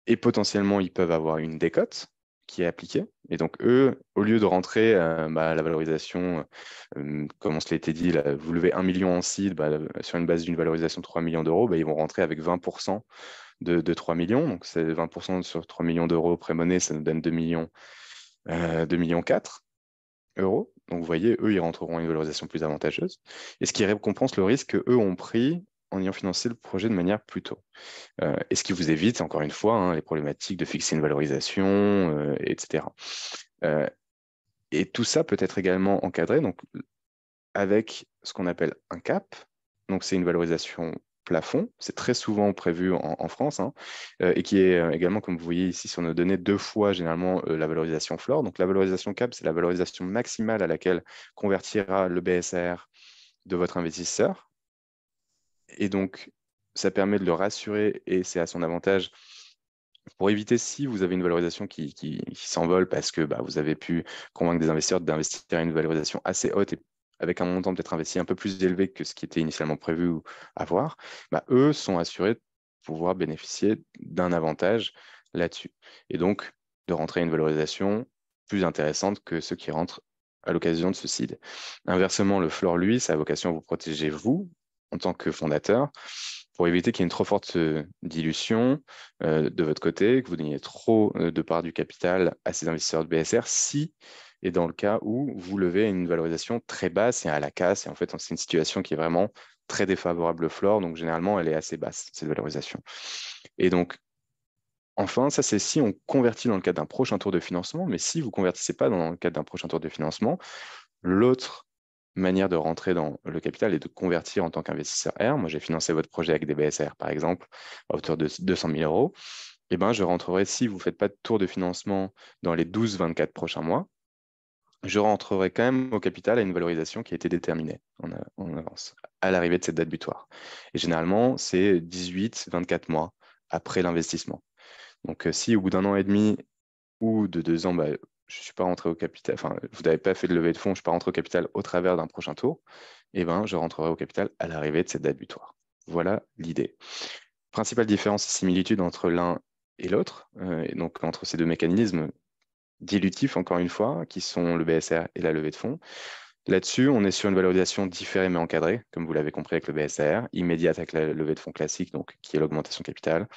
S1: et potentiellement ils peuvent avoir une décote qui est appliquée. Et donc eux, au lieu de rentrer à la valorisation, comme on se l'était dit, là, vous levez 1 million en seed sur une base d'une valorisation de 3 millions d'euros, ils vont rentrer avec 20% de 3 millions. Donc c'est 20% sur 3 millions d'euros pré-monnaie, ça nous donne 2 millions, 2 millions 4 euros. Donc vous voyez, eux, ils rentreront à une valorisation plus avantageuse. Et ce qui récompense le risque qu'eux ont pris en ayant financé le projet de manière plus tôt. Et ce qui vous évite, encore une fois, les problématiques de fixer une valorisation, etc. Et tout ça peut être également encadré donc, avec ce qu'on appelle un cap. Donc, c'est une valorisation plafond. C'est très souvent prévu en France et qui est également, comme vous voyez ici sur nos données, 2 fois généralement la valorisation floor. Donc, la valorisation cap, c'est la valorisation maximale à laquelle convertira le BSR de votre investisseur. Et donc, ça permet de le rassurer et c'est à son avantage pour éviter si vous avez une valorisation qui s'envole parce que vous avez pu convaincre des investisseurs d'investir à une valorisation assez haute et avec un montant peut-être investi un peu plus élevé que ce qui était initialement prévu ou avoir, eux sont assurés de pouvoir bénéficier d'un avantage là-dessus. Et donc, de rentrer à une valorisation plus intéressante que ceux qui rentrent à l'occasion de ce seed. Inversement, le floor, lui, ça a vocation à vous protéger, vous, en tant que fondateur, pour éviter qu'il y ait une trop forte dilution de votre côté, que vous donniez trop de part du capital à ces investisseurs de BSR, si et dans le cas où vous levez une valorisation très basse et à la casse. Et en fait, c'est une situation qui est vraiment très défavorable au floor. Donc, généralement, elle est assez basse, cette valorisation. Et donc, enfin, ça, c'est si on convertit dans le cadre d'un prochain tour de financement. Mais si vous ne convertissez pas dans le cadre d'un prochain tour de financement, l'autre manière de rentrer dans le capital est de convertir en tant qu'investisseur R. Moi, j'ai financé votre projet avec des BSR, par exemple, à hauteur de 200 000 euros. Eh ben, je rentrerai, si vous ne faites pas de tour de financement dans les 12-24 prochains mois, je rentrerai quand même au capital à une valorisation qui a été déterminée en avance, à l'arrivée de cette date butoir. Et généralement, c'est 18-24 mois après l'investissement. Donc, si au bout d'un an et demi ou de 2 ans, je ne suis pas rentré au capital, enfin, vous n'avez pas fait de levée de fonds, je ne suis pas rentré au capital au travers d'un prochain tour, eh ben, je rentrerai au capital à l'arrivée de cette date butoir. Voilà l'idée. Principale différence et similitude entre l'un et l'autre, et donc entre ces deux mécanismes dilutifs, encore une fois, qui sont le BSR et la levée de fonds. Là-dessus, on est sur une valorisation différée mais encadrée, comme vous l'avez compris avec le BSR, immédiate avec la levée de fonds classique, donc qui est l'augmentation capitale.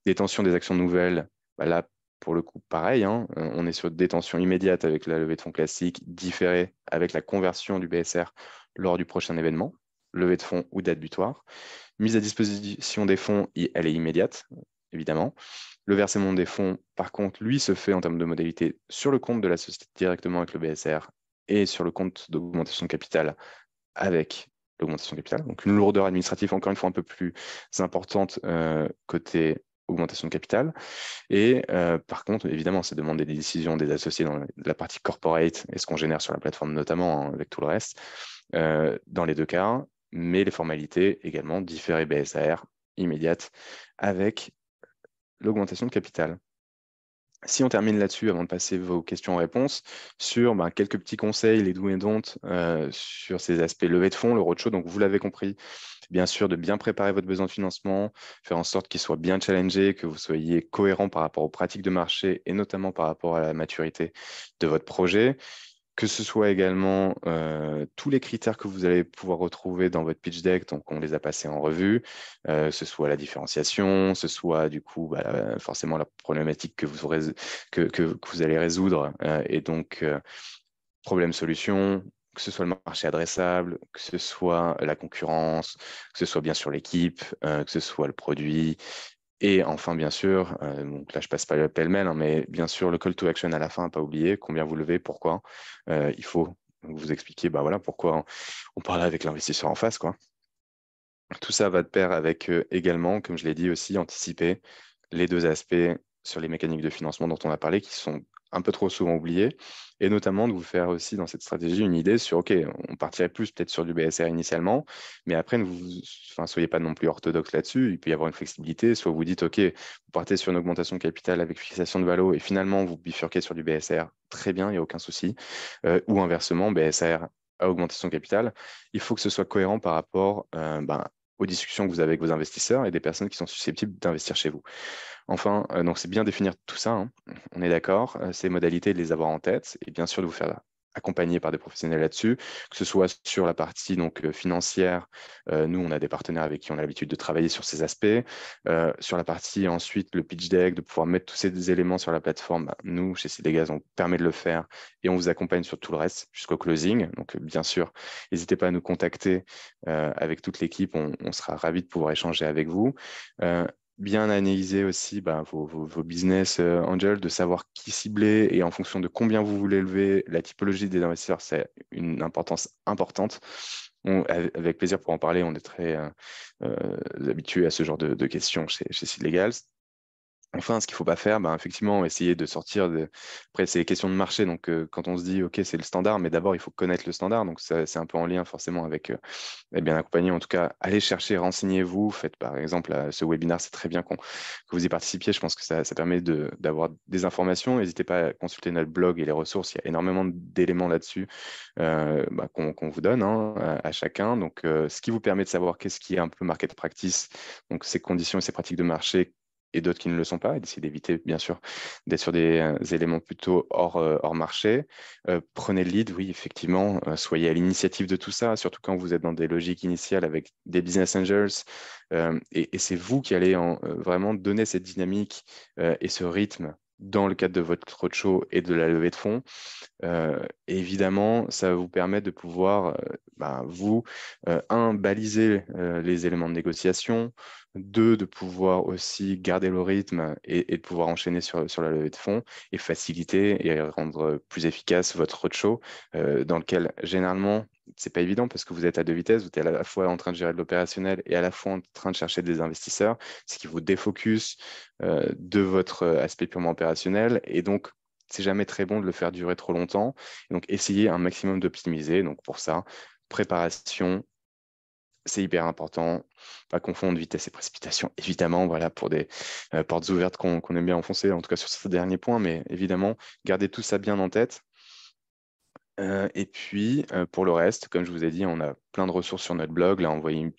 S1: Détention des actions nouvelles, là, pour le coup, pareil, on est sur détention immédiate avec la levée de fonds classique, différée avec la conversion du BSR lors du prochain événement, levée de fonds ou date butoir. Mise à disposition des fonds, elle est immédiate, évidemment. Le versement des fonds, par contre, lui, se fait en termes de modalité sur le compte de la société directement avec le BSR et sur le compte d'augmentation de capital avec l'augmentation de capital. Donc une lourdeur administrative, encore une fois, un peu plus importante côté augmentation de capital. Et par contre, évidemment, ça demande des décisions des associés dans la partie corporate et ce qu'on génère sur la plateforme notamment avec tout le reste, dans les deux cas, mais les formalités également, différées BSAR, immédiates, avec l'augmentation de capital. Si on termine là-dessus, avant de passer vos questions-réponses, sur quelques petits conseils, les do et don'ts sur ces aspects levée de fonds, le roadshow, donc vous l'avez compris, bien sûr, de bien préparer votre besoin de financement, faire en sorte qu'il soit bien challengé, que vous soyez cohérent par rapport aux pratiques de marché et notamment par rapport à la maturité de votre projet. que ce soit également tous les critères que vous allez pouvoir retrouver dans votre pitch deck, donc on les a passés en revue, que ce soit la différenciation, ce soit du coup forcément la problématique que vous allez résoudre, et donc problème-solution, que ce soit le marché adressable, que ce soit la concurrence, que ce soit bien sûr l'équipe, que ce soit le produit, et enfin, bien sûr, donc là, je passe pas le pêle-mêle, hein, mais bien sûr, le call to action à la fin, pas oublier combien vous levez, pourquoi. Il faut vous expliquer bah, voilà, pourquoi on parle avec l'investisseur en face, quoi. Tout ça va de pair avec également, comme je l'ai dit aussi, anticiper les deux aspects sur les mécaniques de financement dont on a parlé, qui sont un peu trop souvent oubliés, et notamment de vous faire aussi dans cette stratégie une idée sur, OK, on partirait plus peut-être sur du BSR initialement, mais après, ne vous, enfin, soyez pas non plus orthodoxe là-dessus, il peut y avoir une flexibilité, soit vous dites, OK, vous partez sur une augmentation de capital avec fixation de valo, et finalement, vous bifurquez sur du BSR, très bien, il n'y a aucun souci, ou inversement, BSR à augmentation de capital, il faut que ce soit cohérent par rapport aux discussions que vous avez avec vos investisseurs et des personnes qui sont susceptibles d'investir chez vous. Enfin, donc c'est bien définir tout ça, hein. On est d'accord, ces modalités, de les avoir en tête et bien sûr de vous faire accompagner par des professionnels là-dessus, que ce soit sur la partie donc financière. Nous, on a des partenaires avec qui on a l'habitude de travailler sur ces aspects. Sur la partie ensuite, le pitch deck, de pouvoir mettre tous ces éléments sur la plateforme, nous, chez Cdgaz, on permet de le faire et on vous accompagne sur tout le reste jusqu'au closing. Donc, bien sûr, n'hésitez pas à nous contacter avec toute l'équipe. On sera ravis de pouvoir échanger avec vous. Bien analyser aussi vos business angels, de savoir qui cibler et en fonction de combien vous voulez lever, la typologie des investisseurs, c'est une importance importante. Avec plaisir pour en parler, on est très habitué à ce genre de questions chez Seed Legals. Enfin, ce qu'il ne faut pas faire, effectivement, essayer de sortir de. Après, c'est les questions de marché. Donc, quand on se dit, OK, c'est le standard, mais d'abord, il faut connaître le standard. Donc, c'est un peu en lien forcément avec être bien accompagné. En tout cas, allez chercher, renseignez-vous. Faites, par exemple, ce webinaire, c'est très bien que vous y participiez. Je pense que ça permet d'avoir des informations. N'hésitez pas à consulter notre blog et les ressources. Il y a énormément d'éléments là-dessus qu'on vous donne, hein, à chacun. Donc, ce qui vous permet de savoir qu'est-ce qui est un peu market practice, donc ces conditions et ces pratiques de marché et d'autres qui ne le sont pas, et d'essayer d'éviter, bien sûr, d'être sur des éléments plutôt hors marché. Prenez le lead, oui, effectivement, soyez à l'initiative de tout ça, surtout quand vous êtes dans des logiques initiales avec des business angels, et c'est vous qui allez vraiment donner cette dynamique et ce rythme dans le cadre de votre roadshow et de la levée de fonds. Évidemment, ça va vous permettre de pouvoir, baliser les éléments de négociation, deux, de pouvoir aussi garder le rythme et de pouvoir enchaîner sur la levée de fonds et faciliter et rendre plus efficace votre roadshow, dans lequel, généralement, c'est pas évident parce que vous êtes à deux vitesses, vous êtes à la fois en train de gérer de l'opérationnel et à la fois en train de chercher des investisseurs, ce qui vous défocus de votre aspect purement opérationnel. Et donc, c'est jamais très bon de le faire durer trop longtemps. Et donc, essayez un maximum d'optimiser. Donc, pour ça, préparation, c'est hyper important. Pas confondre vitesse et précipitation, évidemment, voilà, pour des portes ouvertes qu'on aime bien enfoncer, en tout cas sur ce dernier point, mais évidemment, gardez tout ça bien en tête. Et puis, pour le reste, comme je vous ai dit, on a plein de ressources sur notre blog. Là, envoyez une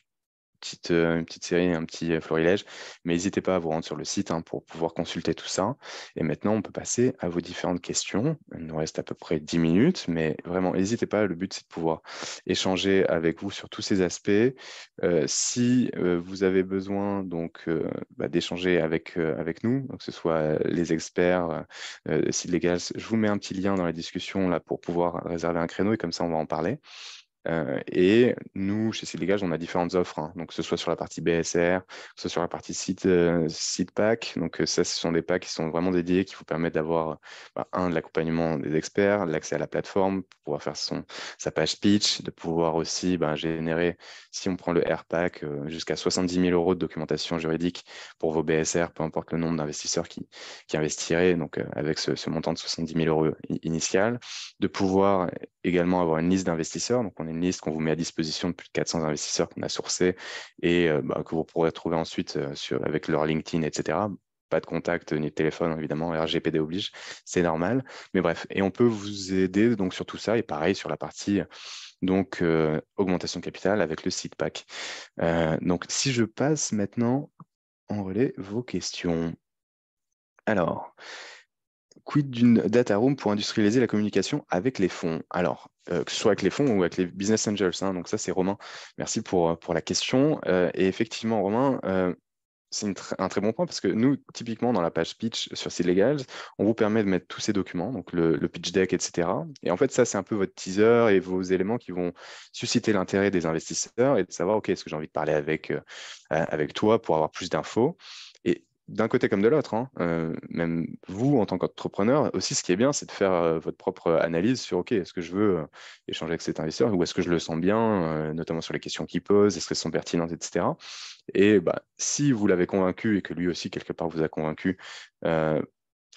S1: petite série, un petit florilège. Mais n'hésitez pas à vous rendre sur le site, hein, pour pouvoir consulter tout ça. Et maintenant, on peut passer à vos différentes questions. Il nous reste à peu près 10 minutes, mais vraiment, n'hésitez pas. Le but, c'est de pouvoir échanger avec vous sur tous ces aspects. Si vous avez besoin d'échanger avec nous, que ce soit les experts, Seed Legals, je vous mets un petit lien dans la discussion là, pour pouvoir réserver un créneau et comme ça, on va en parler. Et nous, chez Seedlegage, on a différentes offres, hein. Donc, que ce soit sur la partie BSR, que ce soit sur la partie site pack. Donc, ça, ce sont des packs qui sont vraiment dédiés, qui vous permettent d'avoir, de l'accompagnement des experts, l'accès à la plateforme, pour pouvoir faire sa page pitch, de pouvoir aussi générer, si on prend le R pack, jusqu'à 70 000 euros de documentation juridique pour vos BSR, peu importe le nombre d'investisseurs qui investiraient, donc avec ce montant de 70 000 euros initial, de pouvoir également avoir une liste d'investisseurs. Donc, on a une liste qu'on vous met à disposition de plus de 400 investisseurs qu'on a sourcés et que vous pourrez trouver ensuite avec leur LinkedIn, etc. Pas de contact ni de téléphone, évidemment, RGPD oblige, c'est normal. Mais bref, et on peut vous aider donc sur tout ça et pareil sur la partie augmentation de capital avec le seed pack. Donc, si je passe maintenant en relais vos questions. Alors, quid d'une data room pour industrialiser la communication avec les fonds? Alors, que ce soit avec les fonds ou avec les business angels, hein, donc ça, c'est Romain. Merci pour la question. Et effectivement, Romain, c'est un très bon point parce que nous, typiquement, dans la page pitch sur Seed Legals, on vous permet de mettre tous ces documents, donc le pitch deck, etc. Et en fait, ça, c'est un peu votre teaser et vos éléments qui vont susciter l'intérêt des investisseurs et de savoir, OK, est-ce que j'ai envie de parler avec toi pour avoir plus d'infos? Et d'un côté comme de l'autre, hein, même vous, en tant qu'entrepreneur, aussi, ce qui est bien, c'est de faire votre propre analyse sur, OK, est-ce que je veux échanger avec cet investisseur ou est-ce que je le sens bien, notamment sur les questions qu'il pose, est-ce qu'elles sont pertinentes, etc. Et bah, si vous l'avez convaincu et que lui aussi, quelque part, vous a convaincu euh,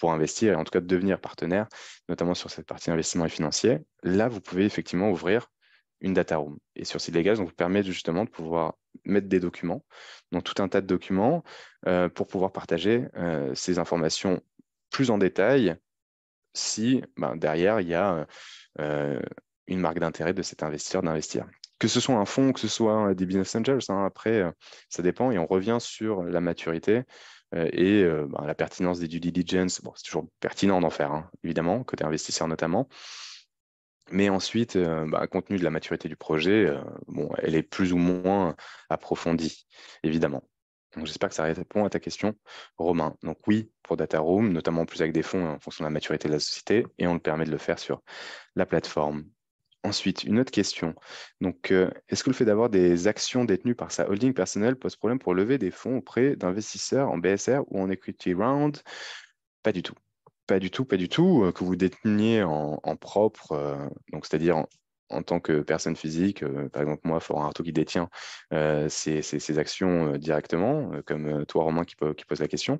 S1: pour investir et en tout cas de devenir partenaire, notamment sur cette partie investissement et financier, là, vous pouvez effectivement ouvrir une data room. Et sur Seed Legals, on vous permet justement de pouvoir mettre des documents, donc tout un tas de documents, pour pouvoir partager ces informations plus en détail si ben, derrière, il y a euh, une marque d'intérêt de cet investisseur d'investir. Que ce soit un fonds, que ce soit des business angels, hein, après, ça dépend et on revient sur la maturité et ben, la pertinence des due diligence. Bon, c'est toujours pertinent d'en faire, hein, évidemment, côté investisseur notamment. Mais ensuite, bah, compte tenu de la maturité du projet, bon, elle est plus ou moins approfondie, évidemment. Donc, j'espère que ça répond à ta question, Romain. Donc oui, pour Data Room, notamment en plus avec des fonds en fonction de la maturité de la société, et on le permet de le faire sur la plateforme. Ensuite, une autre question. Donc, est-ce que le fait d'avoir des actions détenues par sa holding personnelle pose problème pour lever des fonds auprès d'investisseurs en BSR ou en equity round? Pas du tout. Pas du tout, pas du tout. Que vous déteniez en propre, donc c'est-à-dire en tant que personne physique, par exemple moi, Florent Artaud, qui détient ces actions directement, comme toi, Romain, qui pose la question,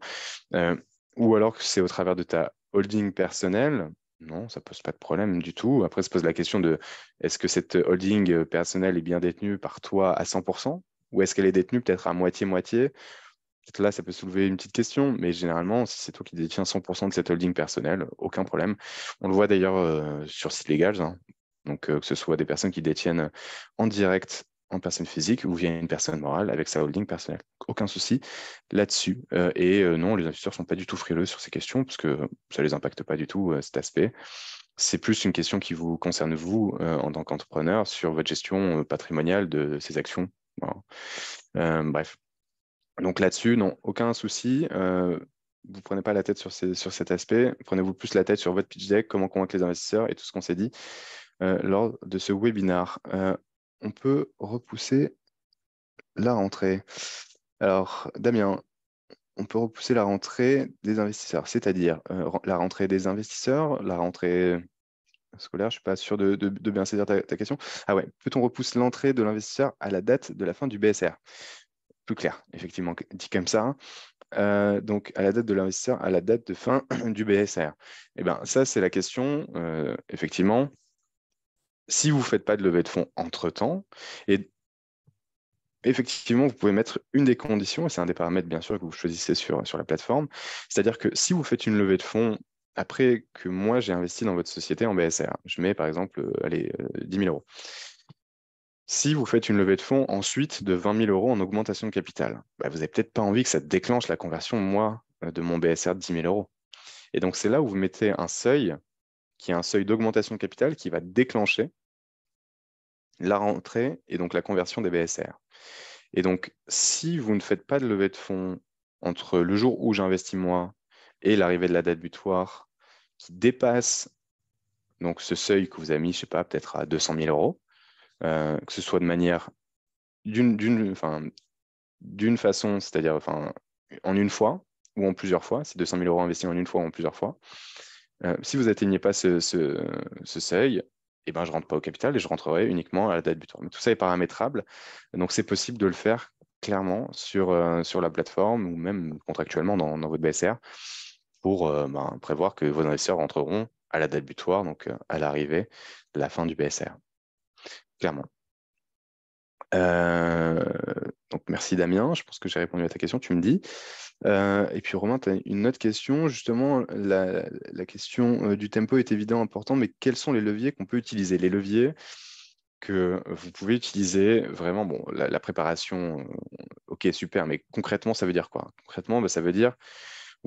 S1: euh, ou alors que c'est au travers de ta holding personnelle, non, ça pose pas de problème du tout. Après, se pose la question de est-ce que cette holding personnelle est bien détenue par toi à 100% ou est-ce qu'elle est détenue peut-être à moitié-moitié? Peut-être là, ça peut soulever une petite question, mais généralement, si c'est toi qui détiens 100% de cette holding personnelle, aucun problème. On le voit d'ailleurs sur site légal, hein. Donc que ce soit des personnes qui détiennent en direct en personne physique ou via une personne morale avec sa holding personnelle. Aucun souci là-dessus. Non, les investisseurs ne sont pas du tout frileux sur ces questions parce que ça ne les impacte pas du tout cet aspect. C'est plus une question qui vous concerne vous en tant qu'entrepreneur sur votre gestion patrimoniale de ces actions. Voilà. Bref. Donc là-dessus, non, aucun souci. Vous ne prenez pas la tête sur cet aspect. Prenez-vous plus la tête sur votre pitch deck, comment convaincre les investisseurs et tout ce qu'on s'est dit lors de ce webinar. On peut repousser la rentrée. Alors, Damien, on peut repousser la rentrée des investisseurs, c'est-à-dire la rentrée des investisseurs, la rentrée scolaire, je ne suis pas sûr de bien saisir ta question. Ah ouais, peut-on repousser l'entrée de l'investisseur à la date de la fin du BSR? Plus clair, effectivement, dit comme ça. Donc, à la date de l'investisseur, à la date de fin du BSR. Eh bien, ça, c'est la question, effectivement. Si vous ne faites pas de levée de fonds entre-temps, et effectivement, vous pouvez mettre une des conditions, et c'est un des paramètres, bien sûr, que vous choisissez sur la plateforme, c'est-à-dire que si vous faites une levée de fonds après que moi, j'ai investi dans votre société en BSR, je mets, par exemple, allez, 10 000 euros. Si vous faites une levée de fonds ensuite de 20 000 euros en augmentation de capital, bah, vous n'avez peut-être pas envie que ça déclenche la conversion, moi, de mon BSR de 10 000 euros. Et donc, c'est là où vous mettez un seuil, qui est un seuil d'augmentation de capital, qui va déclencher la rentrée et donc la conversion des BSR. Et donc, si vous ne faites pas de levée de fonds entre le jour où j'investis moi et l'arrivée de la date butoir qui dépasse donc ce seuil que vous avez mis, je ne sais pas, peut-être à 200 000 euros, que ce soit de manière enfin, d'une façon, c'est-à-dire enfin, en une fois ou en plusieurs fois, c'est 200 000 euros investis en une fois ou en plusieurs fois. Si vous n'atteignez pas ce seuil, eh ben, je ne rentre pas au capital et je rentrerai uniquement à la date butoir. Mais tout ça est paramétrable, donc c'est possible de le faire clairement sur la plateforme ou même contractuellement dans votre BSR pour prévoir que vos investisseurs rentreront à la date butoir, donc à l'arrivée de la fin du BSR, clairement. Euh, donc merci Damien, je pense que j'ai répondu à ta question, tu me dis. Et puis Romain, tu as une autre question. Justement, la question du tempo est évidemment importante, mais quels sont les leviers qu'on peut utiliser? Les leviers que vous pouvez utiliser, vraiment, bon, la préparation, ok, super, mais concrètement, ça veut dire quoi? Concrètement, bah, ça veut dire,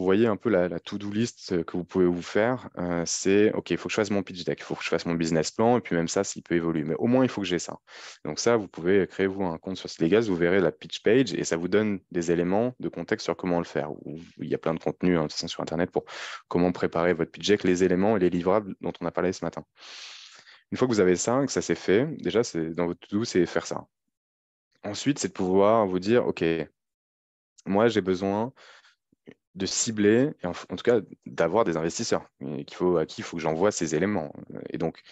S1: vous voyez un peu la to-do list que vous pouvez vous faire. C'est, OK, il faut que je fasse mon pitch deck, il faut que je fasse mon business plan, et puis même ça, s'il peut évoluer. Mais au moins, il faut que j'ai ça. Donc ça, vous pouvez créer, vous, un compte sur Sligas, vous verrez la pitch page, et ça vous donne des éléments de contexte sur comment le faire. Il y a plein de contenus, de toute façon, sur Internet pour comment préparer votre pitch deck, les éléments et les livrables dont on a parlé ce matin. Une fois que vous avez ça, que ça s'est fait, déjà, c'est dans votre to-do, c'est faire ça. Ensuite, c'est de pouvoir vous dire, OK, moi, j'ai besoin de cibler, et en tout cas d'avoir des investisseurs à qui il faut que j'envoie ces éléments. Et donc,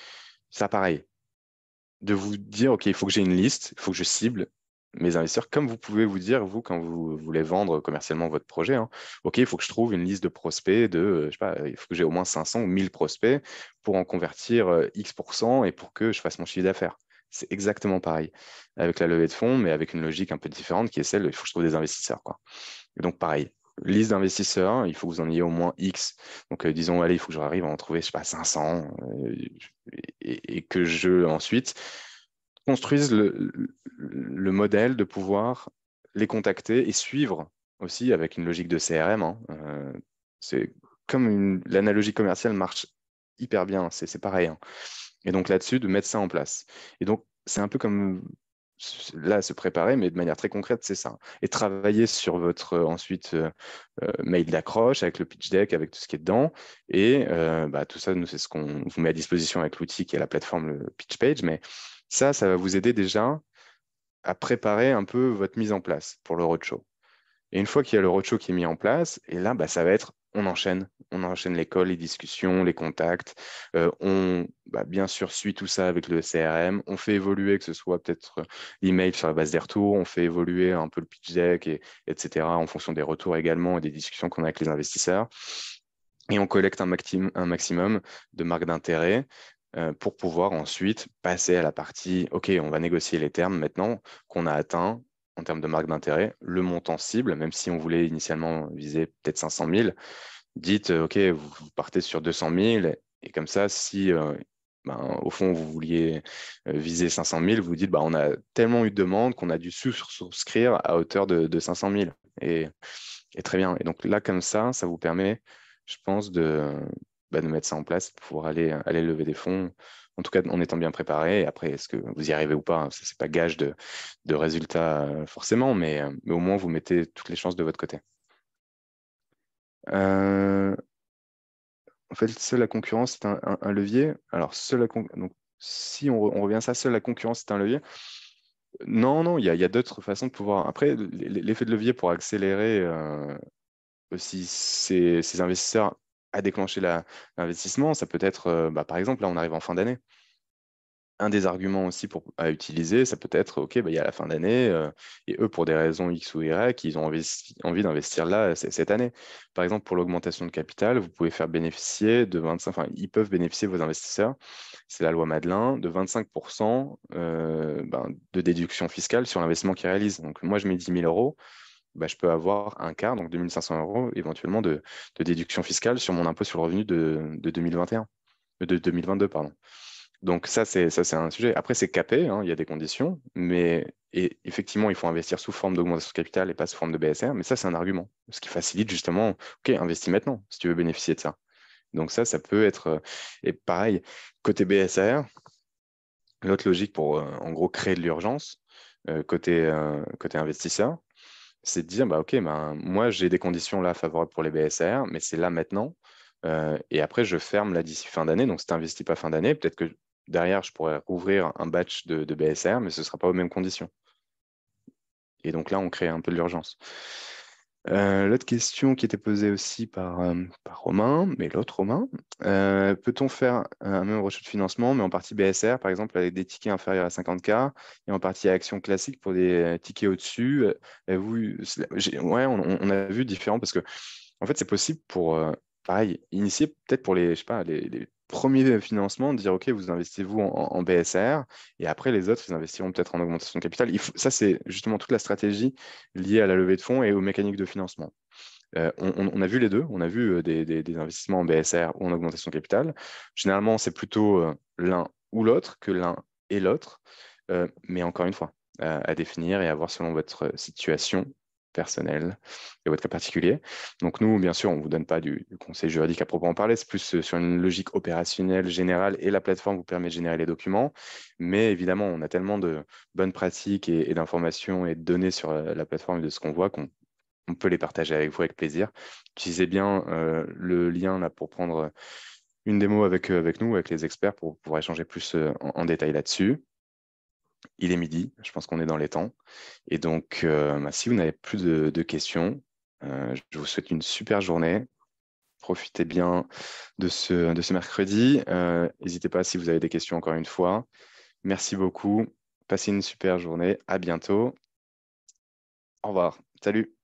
S1: ça, pareil, de vous dire, OK, il faut que j'ai une liste, il faut que je cible mes investisseurs, comme vous pouvez vous dire, vous, quand vous voulez vendre commercialement votre projet, hein, OK, il faut que je trouve une liste de prospects je sais pas, il faut que j'ai au moins 500 ou 1000 prospects pour en convertir X% et pour que je fasse mon chiffre d'affaires. C'est exactement pareil avec la levée de fonds, mais avec une logique un peu différente qui est celle, il faut que je trouve des investisseurs, quoi. Et donc, pareil, liste d'investisseurs, il faut que vous en ayez au moins X. Donc, disons, allez, il faut que j'arrive à en trouver, je sais pas, 500, et que je, ensuite, construise le modèle de pouvoir les contacter et suivre aussi avec une logique de CRM, hein. C'est comme l'analogie commerciale marche hyper bien, c'est pareil, hein. Et donc là-dessus, de mettre ça en place. Et donc, c'est un peu comme là, se préparer, mais de manière très concrète, c'est ça. Et travailler sur votre ensuite mail d'accroche avec le pitch deck, avec tout ce qui est dedans. Et tout ça, nous, c'est ce qu'on vous met à disposition avec l'outil qui est la plateforme, le pitch page. Mais ça va vous aider déjà à préparer un peu votre mise en place pour le roadshow. Et une fois qu'il y a le roadshow qui est mis en place, et là, ça va être, on enchaîne les calls, les discussions, les contacts. Bien sûr, suit tout ça avec le CRM. On fait évoluer, que ce soit peut-être l'email sur la base des retours, on fait évoluer un peu le pitch deck, etc., en fonction des retours également et des discussions qu'on a avec les investisseurs. Et on collecte un maximum de marques d'intérêt pour pouvoir ensuite passer à la partie, OK, on va négocier les termes maintenant qu'on a atteint en termes de marque d'intérêt, le montant cible, même si on voulait initialement viser peut-être 500 000, dites, OK, vous partez sur 200 000, et comme ça, si au fond, vous vouliez viser 500 000, vous dites, on a tellement eu de demandes qu'on a dû souscrire à hauteur de 500 000. Et très bien. Et donc là, comme ça vous permet, je pense, de mettre ça en place, pour pouvoir aller lever des fonds, en tout cas en étant bien préparé. Et après, est-ce que vous y arrivez ou pas? Ça, c'est pas gage de résultats forcément, mais au moins, vous mettez toutes les chances de votre côté. Euh, En fait, seule la concurrence est un levier. Alors, donc, si on revient à ça, seule la concurrence est un levier. Non, non, il y a d'autres façons de pouvoir. Après, l'effet de levier pour accélérer aussi ces investisseurs à déclencher l'investissement, ça peut être, par exemple, là, on arrive en fin d'année. Un des arguments aussi à utiliser, ça peut être, OK, il y a la fin d'année, et eux, pour des raisons X ou Y, ils ont envie d'investir là, cette année. Par exemple, pour l'augmentation de capital, vous pouvez faire bénéficier de 25, enfin, ils peuvent bénéficier, vos investisseurs, c'est la loi Madelin, de 25% de déduction fiscale sur l'investissement qu'ils réalisent. Donc, moi, je mets 10 000 euros, je peux avoir un quart, donc 2 500 euros éventuellement de déduction fiscale sur mon impôt sur le revenu de 2021, de 2022, pardon. Donc ça, c'est un sujet. Après, c'est capé, hein, il y a des conditions, et effectivement, il faut investir sous forme d'augmentation de capital et pas sous forme de BSR, mais ça, c'est un argument, ce qui facilite justement, OK, investis maintenant, si tu veux bénéficier de ça. Donc ça peut être... et pareil, côté BSR, l'autre logique pour, en gros, créer de l'urgence, côté investisseur, c'est de dire, OK, moi, j'ai des conditions là favorables pour les BSR, mais c'est là maintenant. Et après, je ferme là d'ici fin d'année. Donc, si tu n'investis pas fin d'année, peut-être que derrière, je pourrais rouvrir un batch de BSR, mais ce ne sera pas aux mêmes conditions. Et donc là, on crée un peu de l'urgence. L'autre question qui était posée aussi par Romain, mais l'autre Romain, peut-on faire un même rachat de financement, mais en partie BSR, par exemple, avec des tickets inférieurs à 50K, et en partie action classique pour des tickets au-dessus? Ouais, on a vu différent, parce que en fait, c'est possible pour, pareil, initier peut-être pour les, je sais pas, les premiers financements, de dire, OK, vous investissez-vous en BSR, et après, les autres, ils investiront peut-être en augmentation de capital. Ça, c'est justement toute la stratégie liée à la levée de fonds et aux mécaniques de financement. On a vu les deux, on a vu des investissements en BSR ou en augmentation de capital. Généralement, c'est plutôt l'un ou l'autre que l'un et l'autre, mais encore une fois, à définir et à voir selon votre situation personnel et votre cas particulier. Donc nous, bien sûr, on ne vous donne pas du conseil juridique à proprement parler, c'est plus sur une logique opérationnelle générale et la plateforme vous permet de générer les documents. Mais évidemment, on a tellement de bonnes pratiques et d'informations et de données sur la plateforme et de ce qu'on voit qu'on peut les partager avec vous avec plaisir. Utilisez bien le lien là pour prendre une démo avec nous, avec les experts, pour pouvoir échanger plus en détail là-dessus. Il est midi, je pense qu'on est dans les temps. Et donc, si vous n'avez plus de questions, je vous souhaite une super journée. Profitez bien de ce mercredi. N'hésitez pas si vous avez des questions encore une fois. Merci beaucoup. Passez une super journée. À bientôt. Au revoir. Salut.